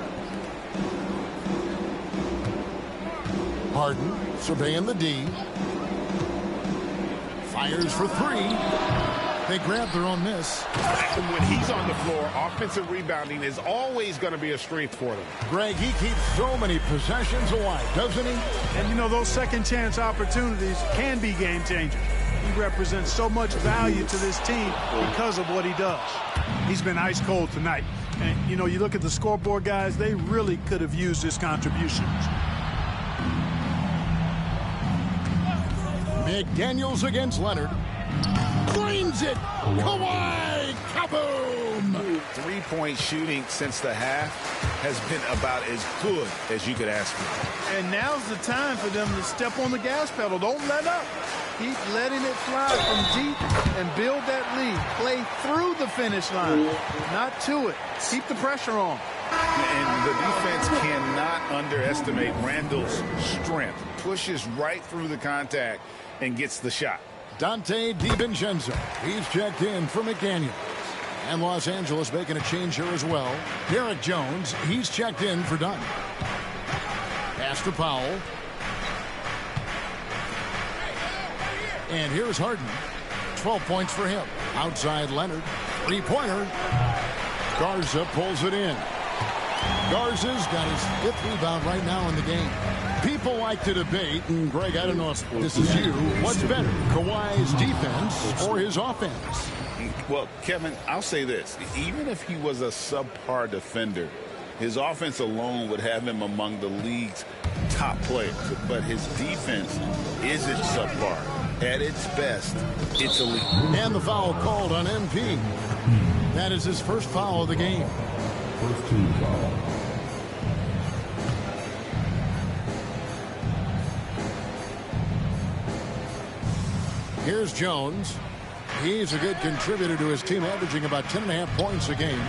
Harden surveying the D. Fires for 3. They grab their own miss. And when he's on the floor, offensive rebounding is always going to be a strength for them. Greg, he keeps so many possessions alive, doesn't he? And, you know, those second-chance opportunities can be game-changers. He represents so much value to this team because of what he does. He's been ice cold tonight. And, you know, you look at the scoreboard, guys, they really could have used his contributions. McDaniels against Leonard. Drains it. Kawhi. Kaboom. 3-point shooting since the half has been about as good as you could ask for. And now's the time for them to step on the gas pedal. Don't let up. Keep letting it fly from deep and build that lead. Play through the finish line, not to it. Keep the pressure on. And the defense cannot underestimate Randall's strength. Pushes right through the contact and gets the shot. Dante DiVincenzo. He's checked in for McDaniels. And Los Angeles making a change here as well. Derek Jones, he's checked in for Dunn. Pass to Powell. And here's Harden. 12 points for him. Outside Leonard. 3-pointer. Garza pulls it in. Garza's got his 5th rebound right now in the game. People like to debate, and Greg, I don't know if this is you, what's better, Kawhi's defense or his offense? Well, Kevin, I'll say this. Even if he was a subpar defender, his offense alone would have him among the league's top players. But his defense isn't subpar. At its best, it's elite. And the foul called on MP. That is his first foul of the game. First team foul. Here's Jones. He's a good contributor to his team, averaging about 10.5 points a game.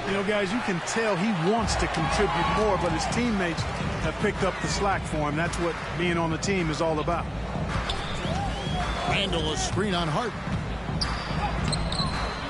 You know, guys, you can tell he wants to contribute more, but his teammates have picked up the slack for him. That's what being on the team is all about. Randall a screen on Harden.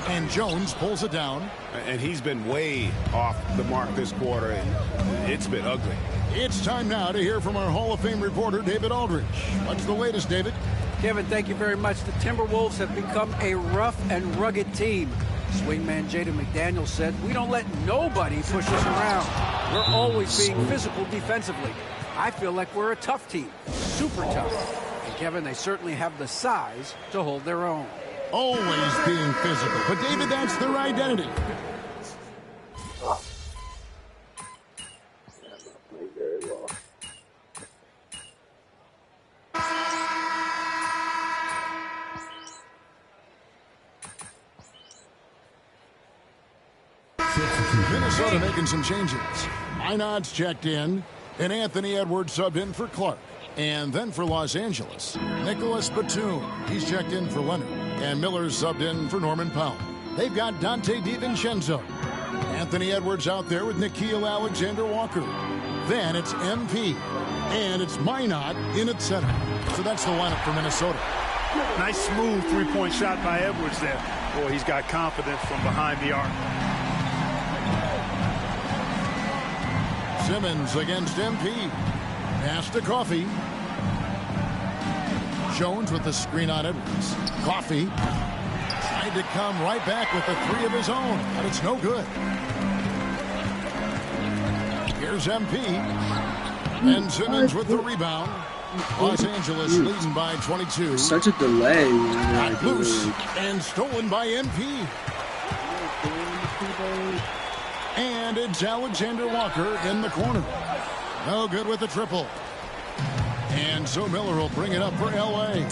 And Jones pulls it down. And he's been way off the mark this quarter, and it's been ugly. It's time now to hear from our Hall of Fame reporter, David Aldridge. What's the latest, David? Kevin, thank you very much. The Timberwolves have become a rough and rugged team. Swingman Jaden McDaniels said, "We don't let nobody push us around. We're always being physical defensively. I feel like we're a tough team, super tough." And Kevin, they certainly have the size to hold their own. Always being physical. But David, that's their identity. Minnesota making some changes. Minot's checked in, and Anthony Edwards subbed in for Clark. And then for Los Angeles, Nicholas Batum. He's checked in for Leonard. And Miller's subbed in for Norman Powell. They've got Dante DiVincenzo. Anthony Edwards out there with Nickeil Alexander-Walker. Then it's MP. And it's Minot in at center. So that's the lineup for Minnesota. Nice smooth three-point shot by Edwards there. Boy, he's got confidence from behind the arc. Simmons against MP. Pass to Coffey. Jones with the screen on Edwards. Coffey tried to come right back with a 3 of his own, but it's no good. Here's MP. And Simmons with the rebound. Los Angeles leading by 22. Such a delay. Got loose and stolen by MP. And it's Alexander Walker in the corner. No good with the triple. And so Miller will bring it up for L.A.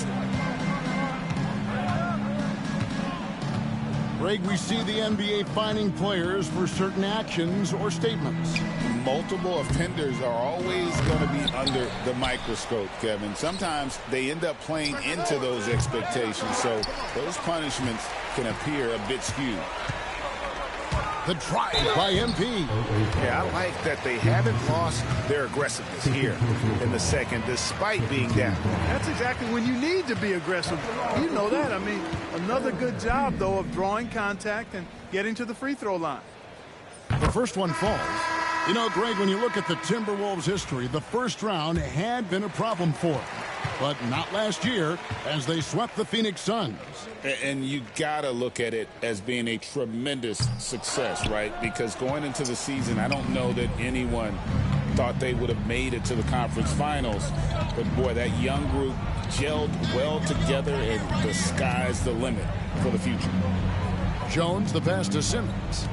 Greg, we see the NBA fining players for certain actions or statements. Multiple offenders are always going to be under the microscope, Kevin. Sometimes they end up playing into those expectations, so those punishments can appear a bit skewed. The drive by MP. Yeah, I like that they haven't lost their aggressiveness here in the second, despite being down. That's exactly when you need to be aggressive. You know that. I mean, another good job, though, of drawing contact and getting to the free throw line. The first one falls. You know, Greg, when you look at the Timberwolves' history, the first round had been a problem for them. But not last year, as they swept the Phoenix Suns. And you got to look at it as being a tremendous success, right? Because going into the season, I don't know that anyone thought they would have made it to the conference finals. But, boy, that young group gelled well together, and the sky's the limit for the future. Jones, the pass to Simmons.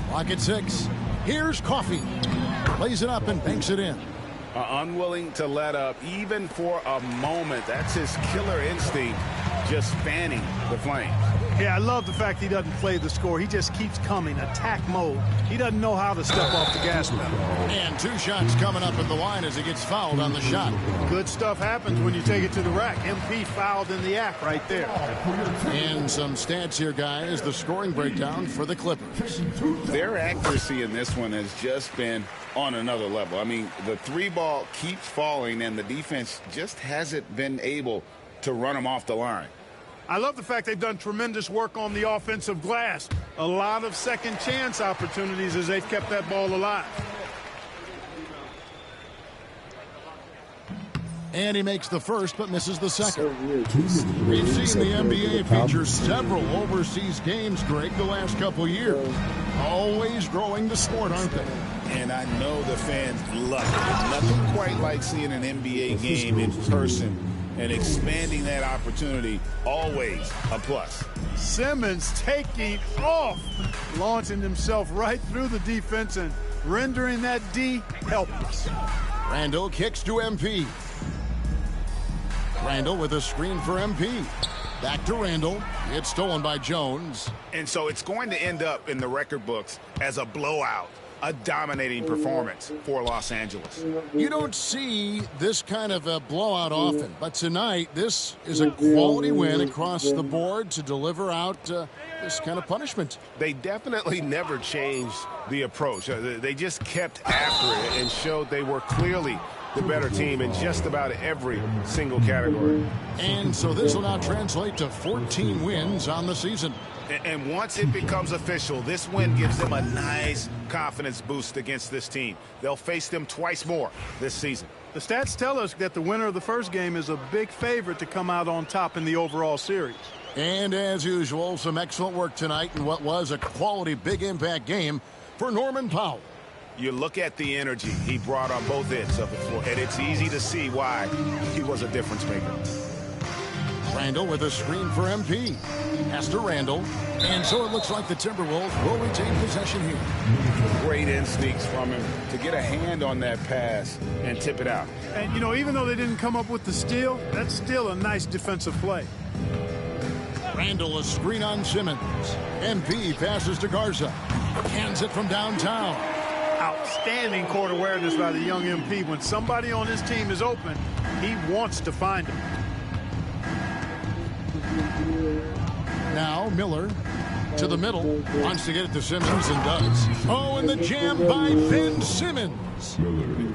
Clock at 6. Here's Coffey. Lays it up and banks it in. Unwilling to let up even for a moment. That's his killer instinct, just fanning the flames. Yeah, I love the fact he doesn't play the score. He just keeps coming, attack mode. He doesn't know how to step off the gas pedal. And 2 shots coming up at the line as he gets fouled on the shot. Good stuff happens when you take it to the rack. MP fouled in the act right there. And some stats here, guys. The scoring breakdown for the Clippers. Their accuracy in this one has just been on another level. I mean, the 3-ball keeps falling, and the defense just hasn't been able to run them off the line. I love the fact they've done tremendous work on the offensive glass. A lot of second chance opportunities as they've kept that ball alive. And he makes the first but misses the second. We've seen the NBA feature several overseas games, Greg, the last couple years. Always growing the sport, aren't they? And I know the fans love it. It's nothing quite like seeing an NBA game in person, and expanding that opportunity, always a plus. Simmons taking off, launching himself right through the defense and rendering that D helpless. Randall kicks to MP. Randall with a screen for MP. Back to Randall. It's stolen by Jones. And so it's going to end up in the record books as a blowout. A dominating performance for Los Angeles. You don't see this kind of a blowout often, but tonight this is a quality win across the board to deliver out this kind of punishment. They definitely never changed the approach. They just kept after it and showed they were clearly the better team in just about every single category. And so this will now translate to 14 wins on the season. And once it becomes official, this win gives them a nice confidence boost against this team. They'll face them twice more this season. The stats tell us that the winner of the first game is a big favorite to come out on top in the overall series. And as usual, some excellent work tonight in what was a quality big impact game for Norman Powell. You look at the energy he brought on both ends of the floor, and it's easy to see why he was a difference maker. Randall with a screen for MP. Pass to Randall. And so it looks like the Timberwolves will retain possession here. Great instincts from him to get a hand on that pass and tip it out. And, you know, even though they didn't come up with the steal, that's still a nice defensive play. Randall, a screen on Simmons. MP passes to Garza. Hands it from downtown. Outstanding court awareness by the young MP. When somebody on his team is open, he wants to find him. Now Miller to the middle, wants to get it to Simmons and does. Oh, and the jam by Ben Simmons.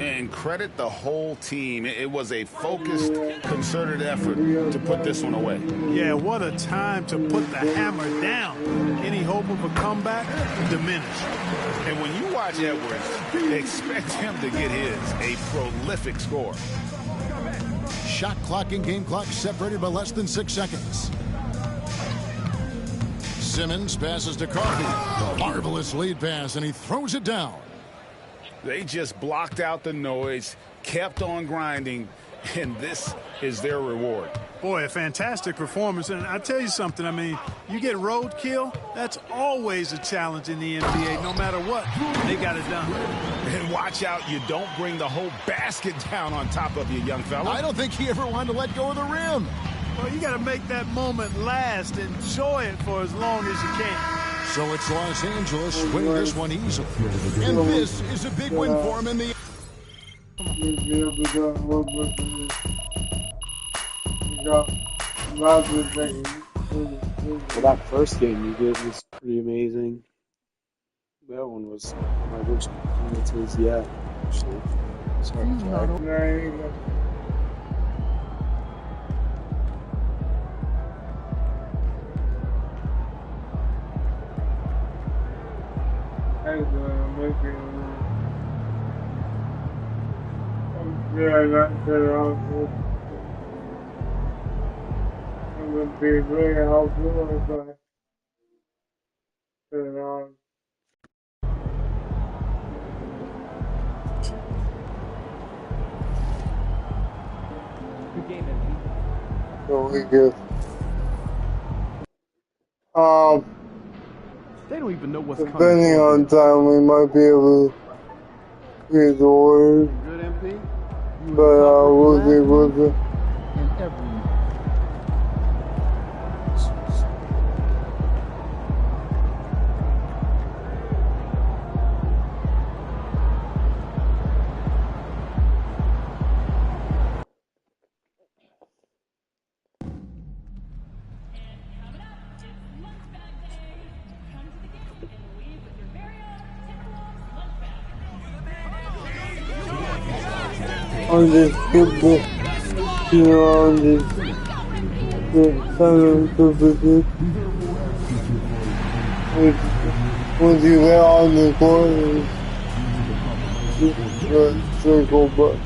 And credit the whole team. It was a focused, concerted effort to put this one away. Yeah, what a time to put the hammer down. Any hope of a comeback diminished. And when you watch Edwards, expect him to get his, a prolific score. Shot clock and game clock separated by less than 6 seconds. Simmons passes to Coffey. Marvelous lead pass, and he throws it down. They just blocked out the noise, kept on grinding, and this is their reward. Boy, a fantastic performance. And I tell you something, I mean, you get roadkill, that's always a challenge in the NBA. No matter what, they got it done. And watch out, you don't bring the whole basket down on top of you, young fella. I don't think he ever wanted to let go of the rim. Well, you got to make that moment last. Enjoy it for as long as you can. So it's Los Angeles winning this one easily. And this is a big win for him in the... Well, that first game you did was pretty amazing. That one was my original performances, yeah, actually. Sorry, Jack. Yeah, I got that also. It would be very helpful if I turn on. So we good. They don't even know what's coming. Depending on time, we might be able to read the orders. Good, MP? But we'll see what's it. And every on this football, you know, on this purposes. Once you get on the court, it's circle, but.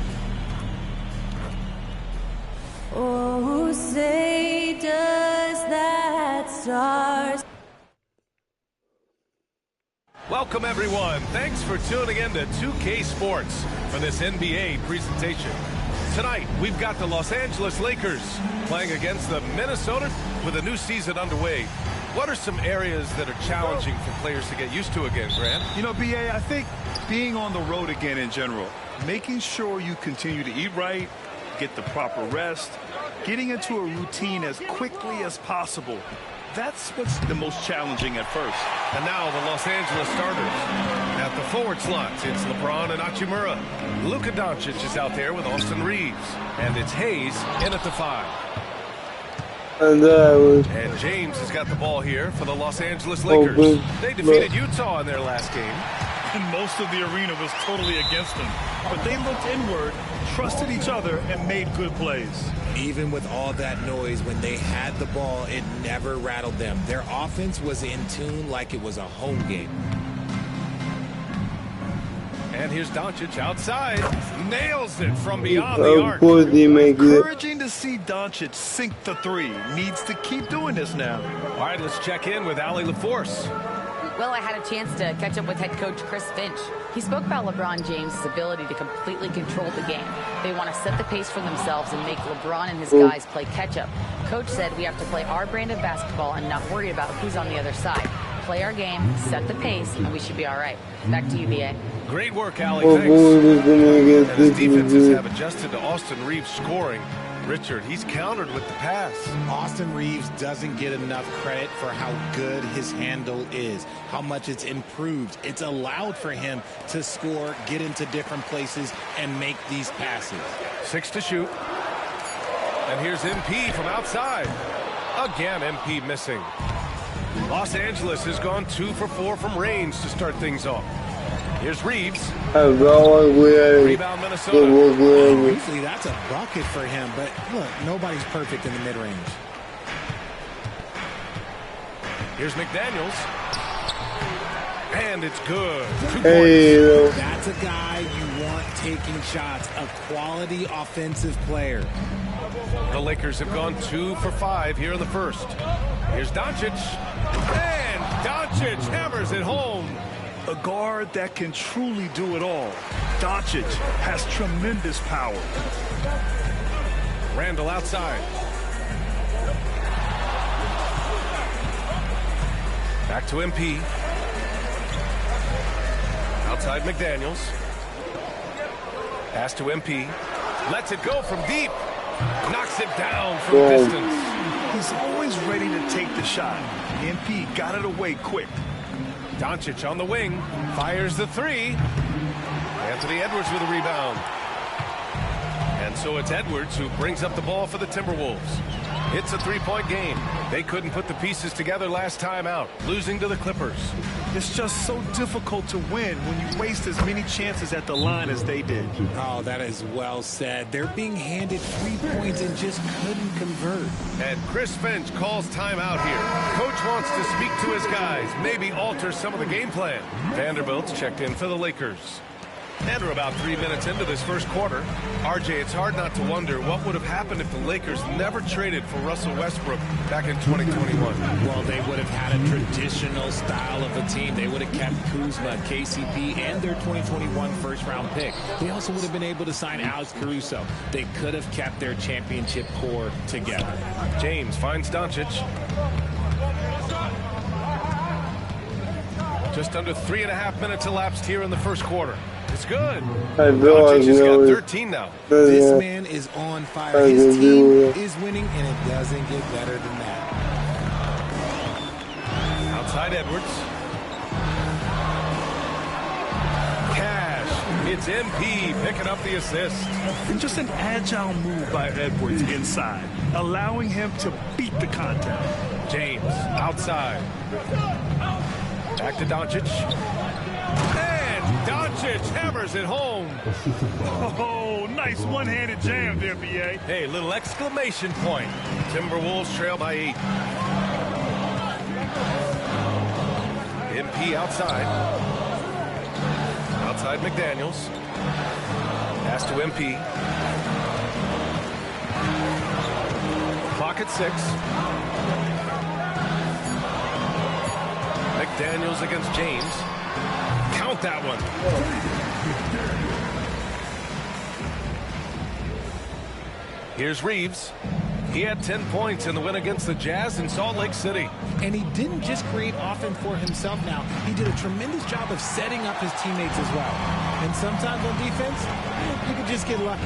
Oh, say does that stars. Welcome, everyone. Thanks for tuning in to 2K Sports for this NBA presentation. Tonight, we've got the Los Angeles Lakers playing against the Minnesota with a new season underway. What are some areas that are challenging for players to get used to again, Grant? You know, B.A., I think being on the road again in general, making sure you continue to eat right, get the proper rest, getting into a routine as quickly as possible. That's what's the most challenging at first. And now the Los Angeles starters. At the forward slot, it's LeBron and Hachimura. Luka Doncic is out there with Austin Reeves. And it's Hayes in at the 5. And James has got the ball here for the Los Angeles Lakers. They defeated Utah in their last game. And most of the arena was totally against them. But they looked inward, trusted each other, and made good plays. Even with all that noise, when they had the ball, it never rattled them. Their offense was in tune like it was a home game. And here's Doncic outside. Nails it from beyond the arc. Encouraging to see Doncic sink the 3. Needs to keep doing this now. All right, let's check in with Allie LaForce. Well, I had a chance to catch up with head coach Chris Finch. He spoke about LeBron James' ability to completely control the game. They want to set the pace for themselves and make LeBron and his guys play catch-up. Coach said we have to play our brand of basketball and not worry about who's on the other side. Play our game, set the pace, and we should be all right. Back to you, B.A. Great work, Allie. Thanks. And his defenses have adjusted to Austin Reeves scoring. Richard, he's countered with the pass. Austin Reeves doesn't get enough credit for how good his handle is, how much it's improved. It's allowed for him to score, get into different places, and make these passes. 6 to shoot. And here's MP from outside. Again, MP missing. Los Angeles has gone 2 for 4 from range to start things off. Here's Reeves. Rebound Minnesota. Usually that's a bucket for him, but look, nobody's perfect in the mid-range. Here's McDaniels. And it's good. 2 points. That's a guy you want taking shots, a quality offensive player. The Lakers have gone 2 for 5 here in the first. Here's Doncic. And Doncic hammers it home. A guard that can truly do it all. Doncic has tremendous power. Randall outside. Back to MP. Outside McDaniels. Pass to MP. Lets it go from deep. Knocks it down from distance. He's always ready to take the shot. MP got it away quick. Doncic on the wing. Fires the three. Anthony Edwards with a rebound. And so it's Edwards who brings up the ball for the Timberwolves. It's a three-point game. They couldn't put the pieces together last time out, losing to the Clippers. It's just so difficult to win when you waste as many chances at the line as they did. Oh, that is well said. They're being handed 3 points and just couldn't convert. And Chris Finch calls timeout here. Coach wants to speak to his guys, maybe alter some of the game plan. Vanderbilt's checked in for the Lakers. And we're about 3 minutes into this first quarter. RJ, it's hard not to wonder what would have happened if the Lakers never traded for Russell Westbrook back in 2021. Well, they would have had a traditional style of a team. They would have kept Kuzma, KCP, and their 2021 first-round pick. They also would have been able to sign Alex Caruso. They could have kept their championship core together. James finds Doncic. Just under 3.5 minutes elapsed here in the first quarter. It's good. Doncic has got 13 now. This man is on fire. His team is winning, and it doesn't get better than that. Outside Edwards. Cash. It's MP picking up the assist. And just an agile move by Edwards inside, allowing him to beat the contact. James outside. Back to Doncic. And Doncic hammers it home. Oh, nice one-handed jam there, B.A. Hey, little exclamation point. Timberwolves trail by 8. MP outside. Outside McDaniels. Pass to MP. Clock at 6. McDaniels against James. Count that one. Here's Reeves. He had 10 points in the win against the Jazz in Salt Lake City. And he didn't just create offense for himself now. He did a tremendous job of setting up his teammates as well. And sometimes on defense, you could just get lucky.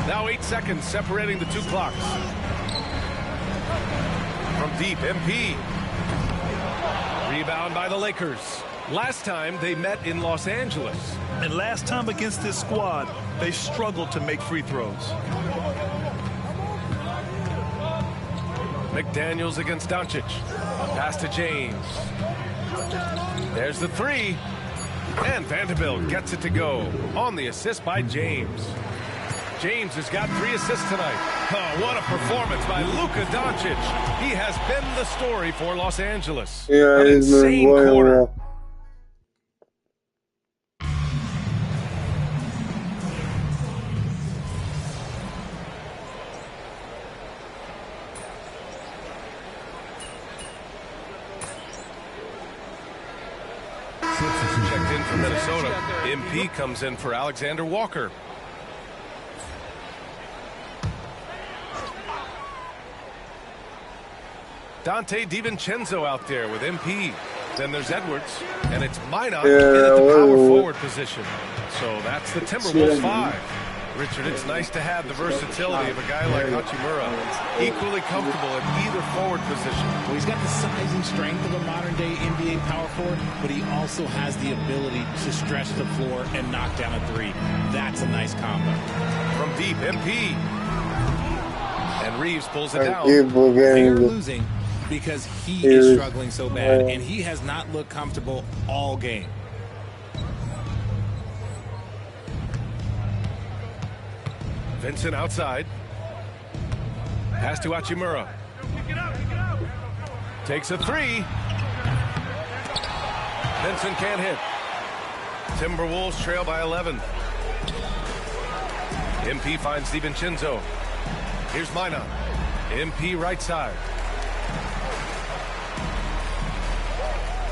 Now 8 seconds separating the two clocks. From deep, MP. Rebound by the Lakers. Last time they met in Los Angeles. And last time against this squad, they struggled to make free throws. McDaniels against Doncic. Pass to James. There's the three. And Vanderbilt gets it to go on the assist by James. James has got 3 assists tonight. Oh, what a performance by Luka Doncic. He has been the story for Los Angeles. Yeah, an insane quarter. Checked in for Minnesota. MP comes in for Alexander Walker. Dante DiVincenzo out there with MP. Then there's Edwards, and it's Minot in at the power forward position. So that's the Timberwolves 5. Richard, it's nice to have the versatility of a guy like Hachimura, equally comfortable at either forward position. Well, he's got the size and strength of a modern-day NBA power forward, but he also has the ability to stretch the floor and knock down a 3. That's a nice combo. From deep, MP. And Reeves pulls it down. They're losing because he is struggling so bad, and he has not looked comfortable all game. Vincent outside. Pass to Hachimura. Takes a 3. Vincent can't hit. Timberwolves trail by 11. MP finds DiVincenzo. Here's Minot. MP right side.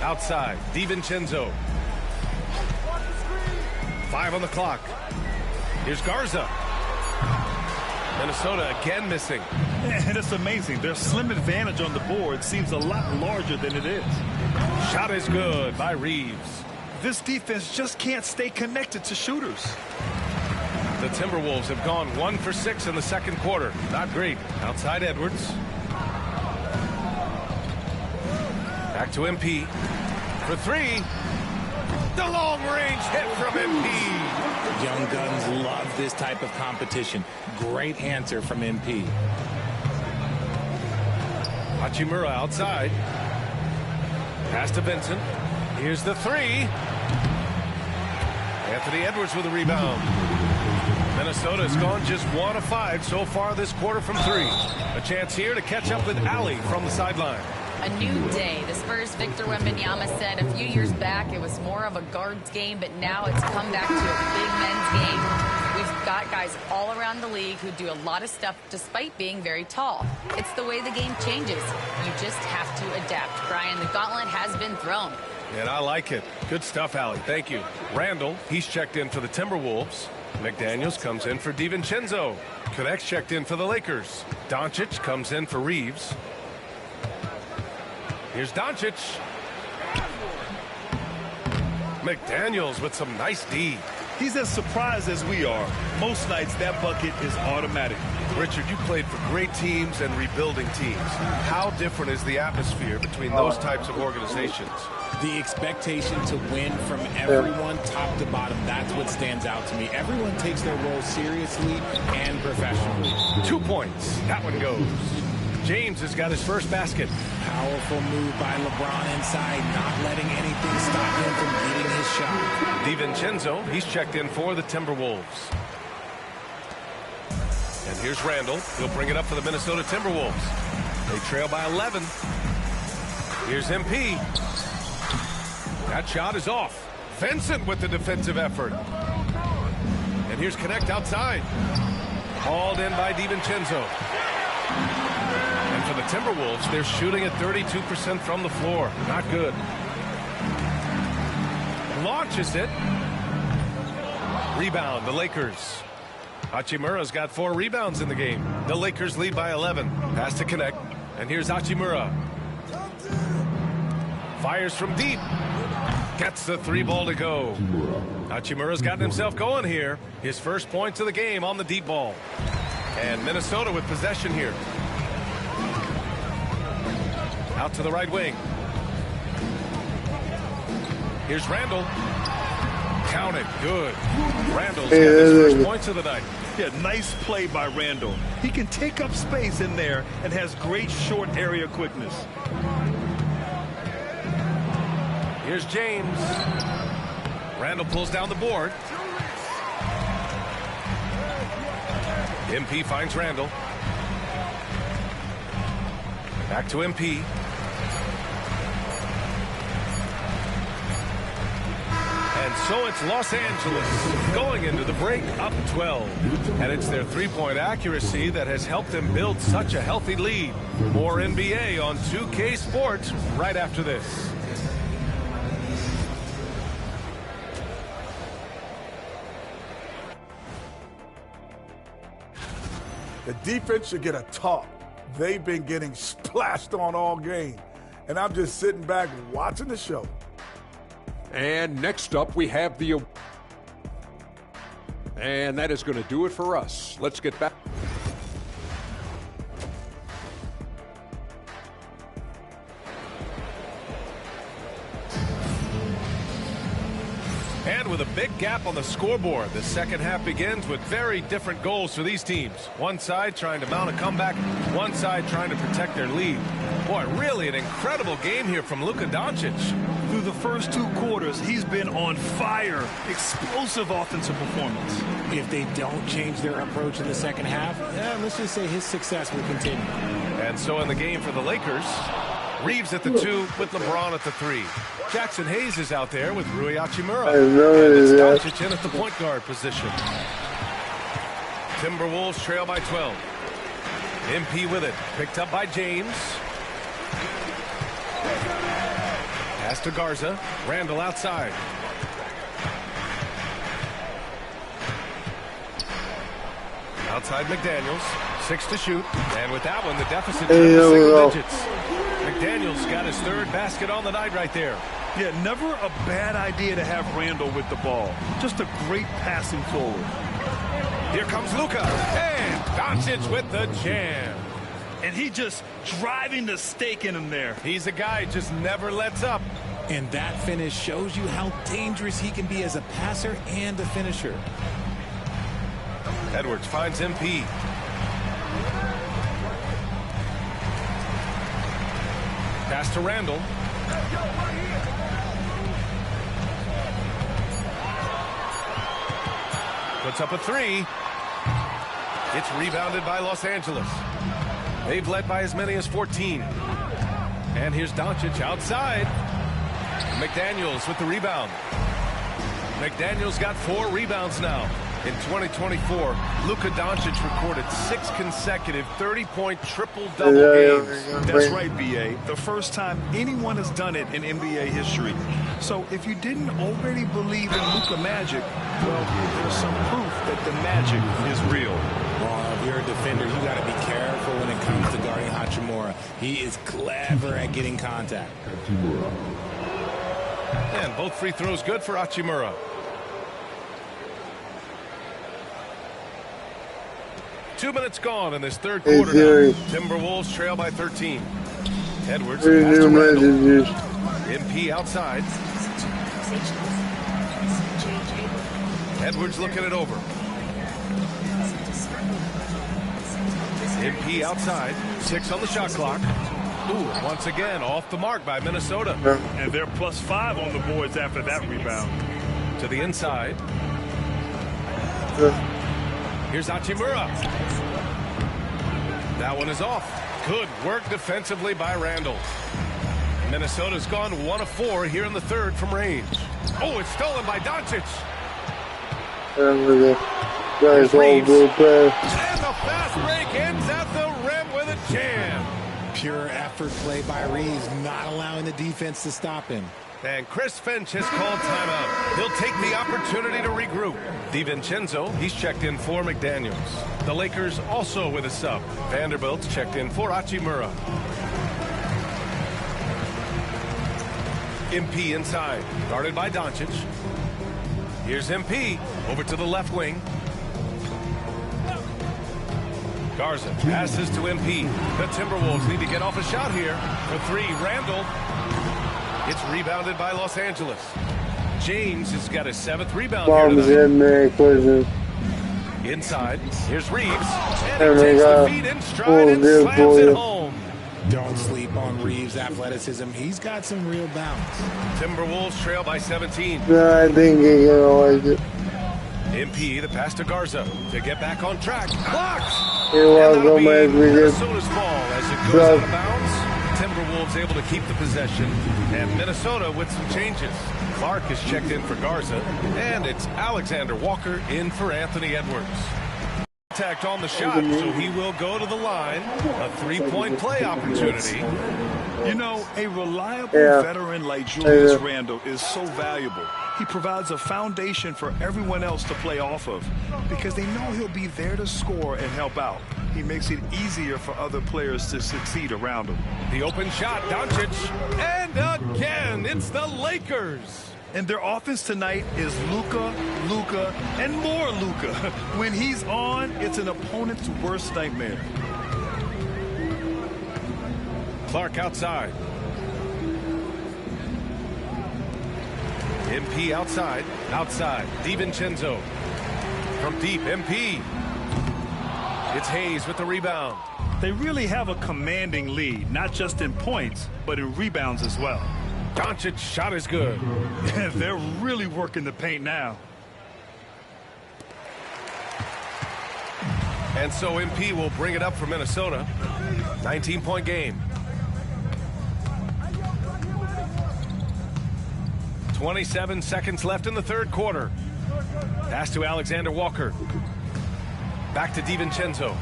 Outside, DiVincenzo. 5 on the clock. Here's Garza. Minnesota again missing. And it's amazing. Their slim advantage on the board seems a lot larger than it is. Shot is good by Reeves. This defense just can't stay connected to shooters. The Timberwolves have gone 1 for 6 in the second quarter. Not great. Outside Edwards. Back to MP. For 3. The long-range hit from MP. Young Guns love this type of competition. Great answer from MP. Hachimura outside. Pass to Vincent. Here's the 3. Anthony Edwards with a rebound. Minnesota's gone just 1 of 5 so far this quarter from 3. A chance here to catch up with Ali from the sideline. A new day. The Spurs' Victor Wembanyama said a few years back it was more of a guards game, but now it's come back to a big men's game. We've got guys all around the league who do a lot of stuff despite being very tall. It's the way the game changes. You just have to adapt. Brian, the gauntlet has been thrown. And I like it. Good stuff, Allie. Thank you. Randall, he's checked in for the Timberwolves. McDaniels comes in for DiVincenzo. Connects checked in for the Lakers. Doncic comes in for Reeves. Here's Doncic. McDaniels with some nice D. He's as surprised as we are. Most nights that bucket is automatic. Richard, you played for great teams and rebuilding teams. How different is the atmosphere between those types of organizations? The expectation to win from everyone, top to bottom, that's what stands out to me. Everyone takes their role seriously and professionally. 2 points. That one goes. James has got his first basket. Powerful move by LeBron inside, not letting anything stop him from getting his shot. DiVincenzo, he's checked in for the Timberwolves. And here's Randall. He'll bring it up for the Minnesota Timberwolves. They trail by 11. Here's MP. That shot is off. Vincent with the defensive effort. And here's Connect outside. Hauled in by DiVincenzo. And for the Timberwolves, they're shooting at 32% from the floor. Not good. Launches it. Rebound, the Lakers. Hachimura's got 4 rebounds in the game. The Lakers lead by 11. Pass to Connect. And here's Hachimura. Fires from deep. Gets the 3 ball to go. Hachimura's gotten himself going here. His first points of the game on the deep ball. And Minnesota with possession here. Out to the right wing. Here's Randall. Count it. Good. Randall's got his first points of the night. Yeah, nice play by Randall. He can take up space in there and has great short area quickness. Here's James. Randall pulls down the board. MP finds Randall. Back to MP. And so it's Los Angeles going into the break up 12. And it's their three-point accuracy that has helped them build such a healthy lead. More NBA on 2K Sports right after this. The defense should get a talk. They've been getting splashed on all game. And I'm just sitting back watching the show. And next up, we have the... And that is going to do it for us. Let's get back. And with a big gap on the scoreboard, the second half begins with very different goals for these teams. One side trying to mount a comeback, one side trying to protect their lead. Boy, really an incredible game here from Luka Doncic. Through the first 2 quarters, he's been on fire. Explosive offensive performance. If they don't change their approach in the second half, let's just say his success will continue. And so in the game for the Lakers, Reeves at the 2 with LeBron at the 3. Jackson Hayes is out there with Rui Hachimura. And it's Doncic in at the point guard position. Timberwolves trail by 12. MP with it. Picked up by James. Pass to Garza. Randall outside. Outside McDaniels. 6 to shoot. And with that one, the deficit to single digits. McDaniels got his 3rd basket on the night right there. Yeah, never a bad idea to have Randall with the ball. Just a great passing forward. Here comes Luka. And Doncic with the jam. And he just driving the stake in him there. He's a guy who just never lets up. And that finish shows you how dangerous he can be as a passer and a finisher. Edwards finds MP. Pass to Randall. Puts up a 3. It's rebounded by Los Angeles. They've led by as many as 14. And here's Doncic outside. McDaniels with the rebound. McDaniels got 4 rebounds now. In 2024, Luka Doncic recorded 6 consecutive 30-point triple-double games. That's right, B.A. The first time anyone has done it in NBA history. So if you didn't already believe in Luka magic, well, there's some proof that the magic is real. Well, if you're a defender, you got to be careful when it comes to guarding Hachimura. He is clever at getting contact. And both free throws good for Hachimura. 2 minutes gone in this 3rd quarter now. Timberwolves trail by 13. Edwards pass to Randall. MP outside. Edwards looking it over. MP outside. 6 on the shot clock. Ooh, once again off the mark by Minnesota. And they're +5 on the boards after that rebound. To the inside. Here's Hachimura. That one is off. Good work defensively by Randall. Minnesota's gone 1 of 4 here in the 3rd from range. Oh, it's stolen by Doncic. And the fast break ends at the rim with a jam. Pure effort play by Reeves, not allowing the defense to stop him. And Chris Finch has called timeout. He'll take the opportunity to regroup. DiVincenzo, he's checked in for McDaniels. The Lakers also with a sub. Vanderbilt's checked in for Hachimura. MP inside, guarded by Doncic. Here's MP, over to the left wing. Garza passes to MP. The Timberwolves need to get off a shot here. For 3, Randall. It's rebounded by Los Angeles. James has got his 7th rebound here tonight. Inside, here's Reeves. And he takes the feet in stride and slams it home. Don't sleep on Reeves' athleticism. He's got some real bounce. Timberwolves trail by 17. I think he's going to like it. MP, the pass to Garza to get back on track. Blocks! Minnesota's ball as it goes out of bounds. Timberwolves able to keep the possession. And Minnesota with some changes. Clark is checked in for Garza. And it's Alexander Walker in for Anthony Edwards. Contact on the shot, so he will go to the line. A 3-point play opportunity. You know, a reliable veteran like Julius Randle is so valuable. He provides a foundation for everyone else to play off of because they know he'll be there to score and help out. He makes it easier for other players to succeed around him. The open shot, Doncic, and again, it's the Lakers. And their offense tonight is Luka, and more Luka. When he's on, it's an opponent's worst nightmare. Clark outside. MP outside. DiVincenzo. From deep, MP. It's Hayes with the rebound. They really have a commanding lead, not just in points, but in rebounds as well. Doncic's shot is good. They're really working the paint now. And so MP will bring it up for Minnesota. 19-point game. 27 seconds left in the 3rd quarter. Pass to Alexander Walker. Back to DiVincenzo.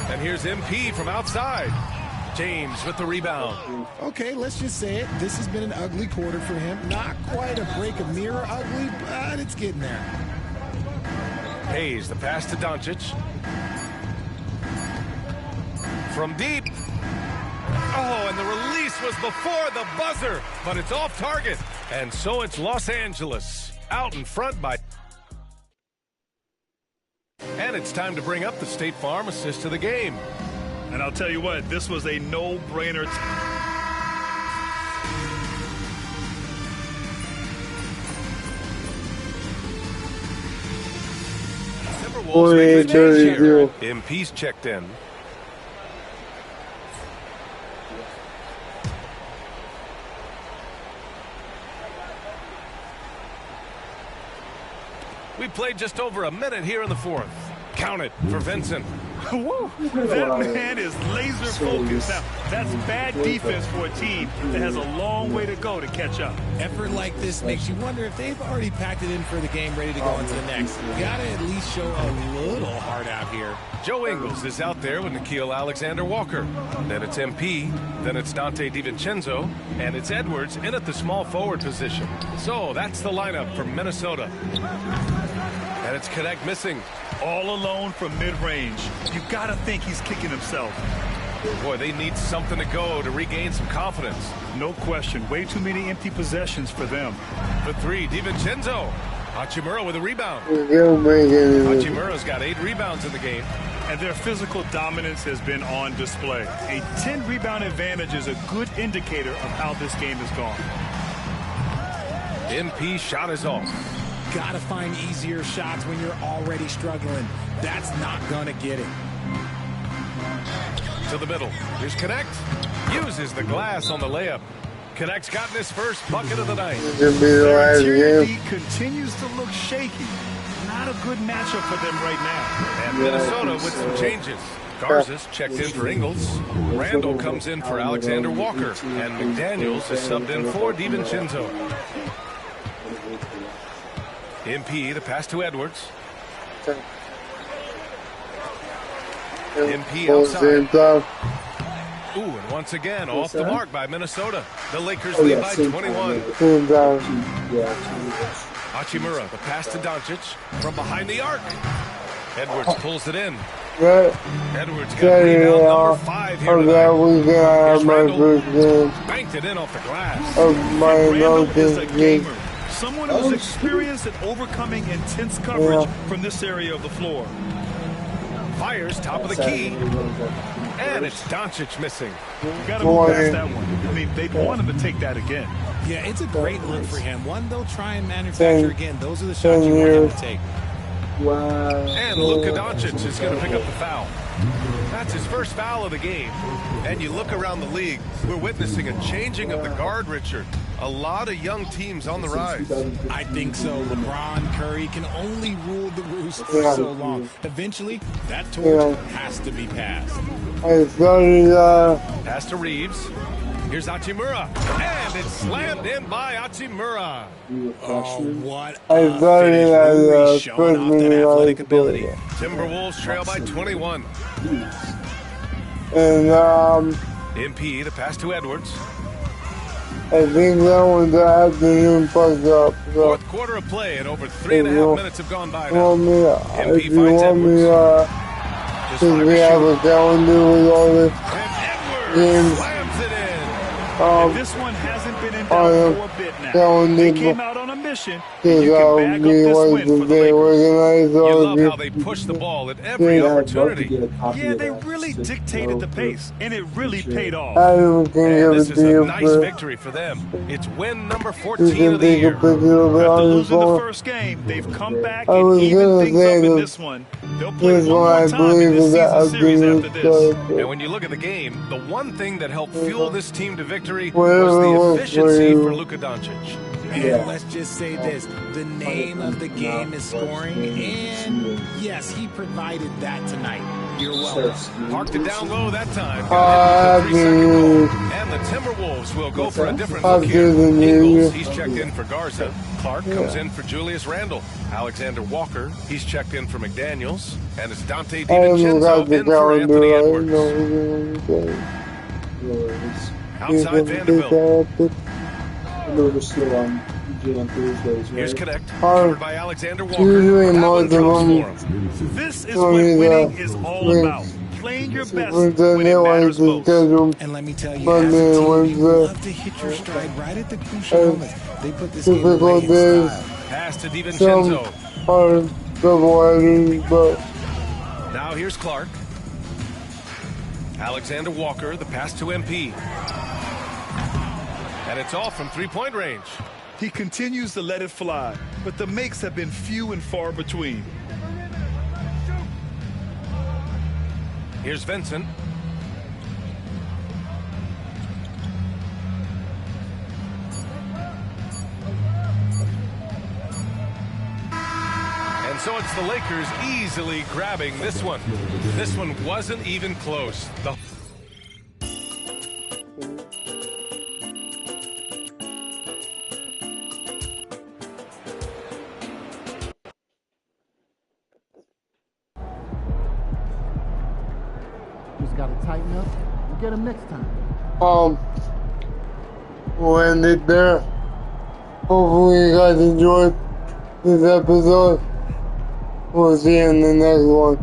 And here's MP from outside. James with the rebound. Okay, let's just say it. This has been an ugly quarter for him. Not quite a break of mirror ugly, but it's getting there. Hayes, the pass to Doncic. From deep. Oh, and the release was before the buzzer, but it's off target. And so it's Los Angeles out in front by... And it's time to bring up the State Farm assist to the game. And I'll tell you what, this was a no-brainer. MP's checked in. We played just over a minute here in the fourth. Count it for Vincent. Woo. That man is laser focused. Now, that's bad defense for a team that has a long way to go to catch up. Effort like this makes you wonder if they've already packed it in for the game, ready to go into the next. You gotta at least show a little heart out here. Joe Ingles is out there with Nickeil Alexander-Walker. Then it's MP, then it's Dante DiVincenzo, and it's Edwards in at the small forward position. So that's the lineup for Minnesota. And it's Connect missing. All alone from mid-range. You got to think he's kicking himself. Boy, they need something to go to regain some confidence. No question. Way too many empty possessions for them. The three, DiVincenzo. Hachimura with a rebound. Hachimura's got 8 rebounds in the game. And their physical dominance has been on display. A 10-rebound advantage is a good indicator of how this game has gone. MP shot is off. Gotta find easier shots when you're already struggling. That's not gonna get it. To the middle. Here's Connect. Uses the glass on the layup. Connect's gotten his first bucket of the night. Their interior D continues to look shaky. Not a good matchup for them right now. And Minnesota with some changes. Garza's checked in for Ingles. Randall comes in for Alexander-Walker. And McDaniels is subbed in for DiVincenzo. MP, the pass to Edwards. MP outside. Ooh, and once again, off the mark by Minnesota. The Lakers lead by 21. Hachimura, the pass to Doncic from behind the arc. Edwards pulls it in. Edwards got rebound number 5 here tonight. Here's Randall. Banked it in off the glass. Randall is a gamer. Someone who's experienced at overcoming intense coverage from this area of the floor. Fires top of the key. And it's Doncic missing. You got to move past that one. I mean, they'd want him to take that again. Yeah, it's a great look for him. One they'll try and manufacture again. Those are the shots you want him to take. Wow. And Luka Doncic is going to pick up the foul. That's his first foul of the game. And you look around the league, we're witnessing a changing of the guard, Richard. A lot of young teams on the rise. I think so. LeBron, Curry can only rule the roost for so long. Eventually, that torch has to be passed. Pass to Reeves. Here's Hachimura. And it's slammed in by Hachimura. Oh, what a finish. Really showing off that athletic ability. Timberwolves trail by 21. And, MP, the pass to Edwards. I think that one's the afternoon fucked up. So. Fourth quarter of play and over 3.5 minutes have gone by now. MP finds Edwards. Since we have a calendar with all this games. Slams it in. This one hasn't been in doubt for a bit now. They came out on a mission, and you can back up this win for the Lakers. You love how they push the ball at every opportunity. Yeah, they really dictated the pace, and it really paid off. And this is a nice victory for them. It's win number 14 of the year. After losing the first game, they've come back and evened things up in this one. They'll play one more time in this season series after this. And when you look at the game, the one thing that helped fuel this team to victory was the efficiency for Luka Doncic. And let's just say this, the name of the game is scoring, and yes, he provided that tonight. You're welcome. Parked it down low that time. Got it into the 3-second goal. And the Timberwolves will go for a different look here. Ingles, he's checked in for Garza. Clark comes in for Julius Randle. Alexander-Walker, he's checked in for McDaniels. And it's Dante DiVincenzo in for Anthony Edwards. Outside Vanderbilt. I know they're still on do on Thursdays, right? Here's Connect, covered by Alexander Walker. Usually most of them. This is what winning is all about. Playing your best when it matters most. And let me tell you, as a team, you love to hit your stride right at the crucial moments. They put this game away in style. Pass to DiVincenzo. Now here's Clark. Alexander Walker, the pass to MP. And it's off from three-point range. He continues to let it fly, but the makes have been few and far between. Here's Vincent. And so it's the Lakers easily grabbing this one. This one wasn't even close. Just gotta tighten up and get him next time. We'll end it there. Hopefully you guys enjoyed this episode. We'll see you in the next one.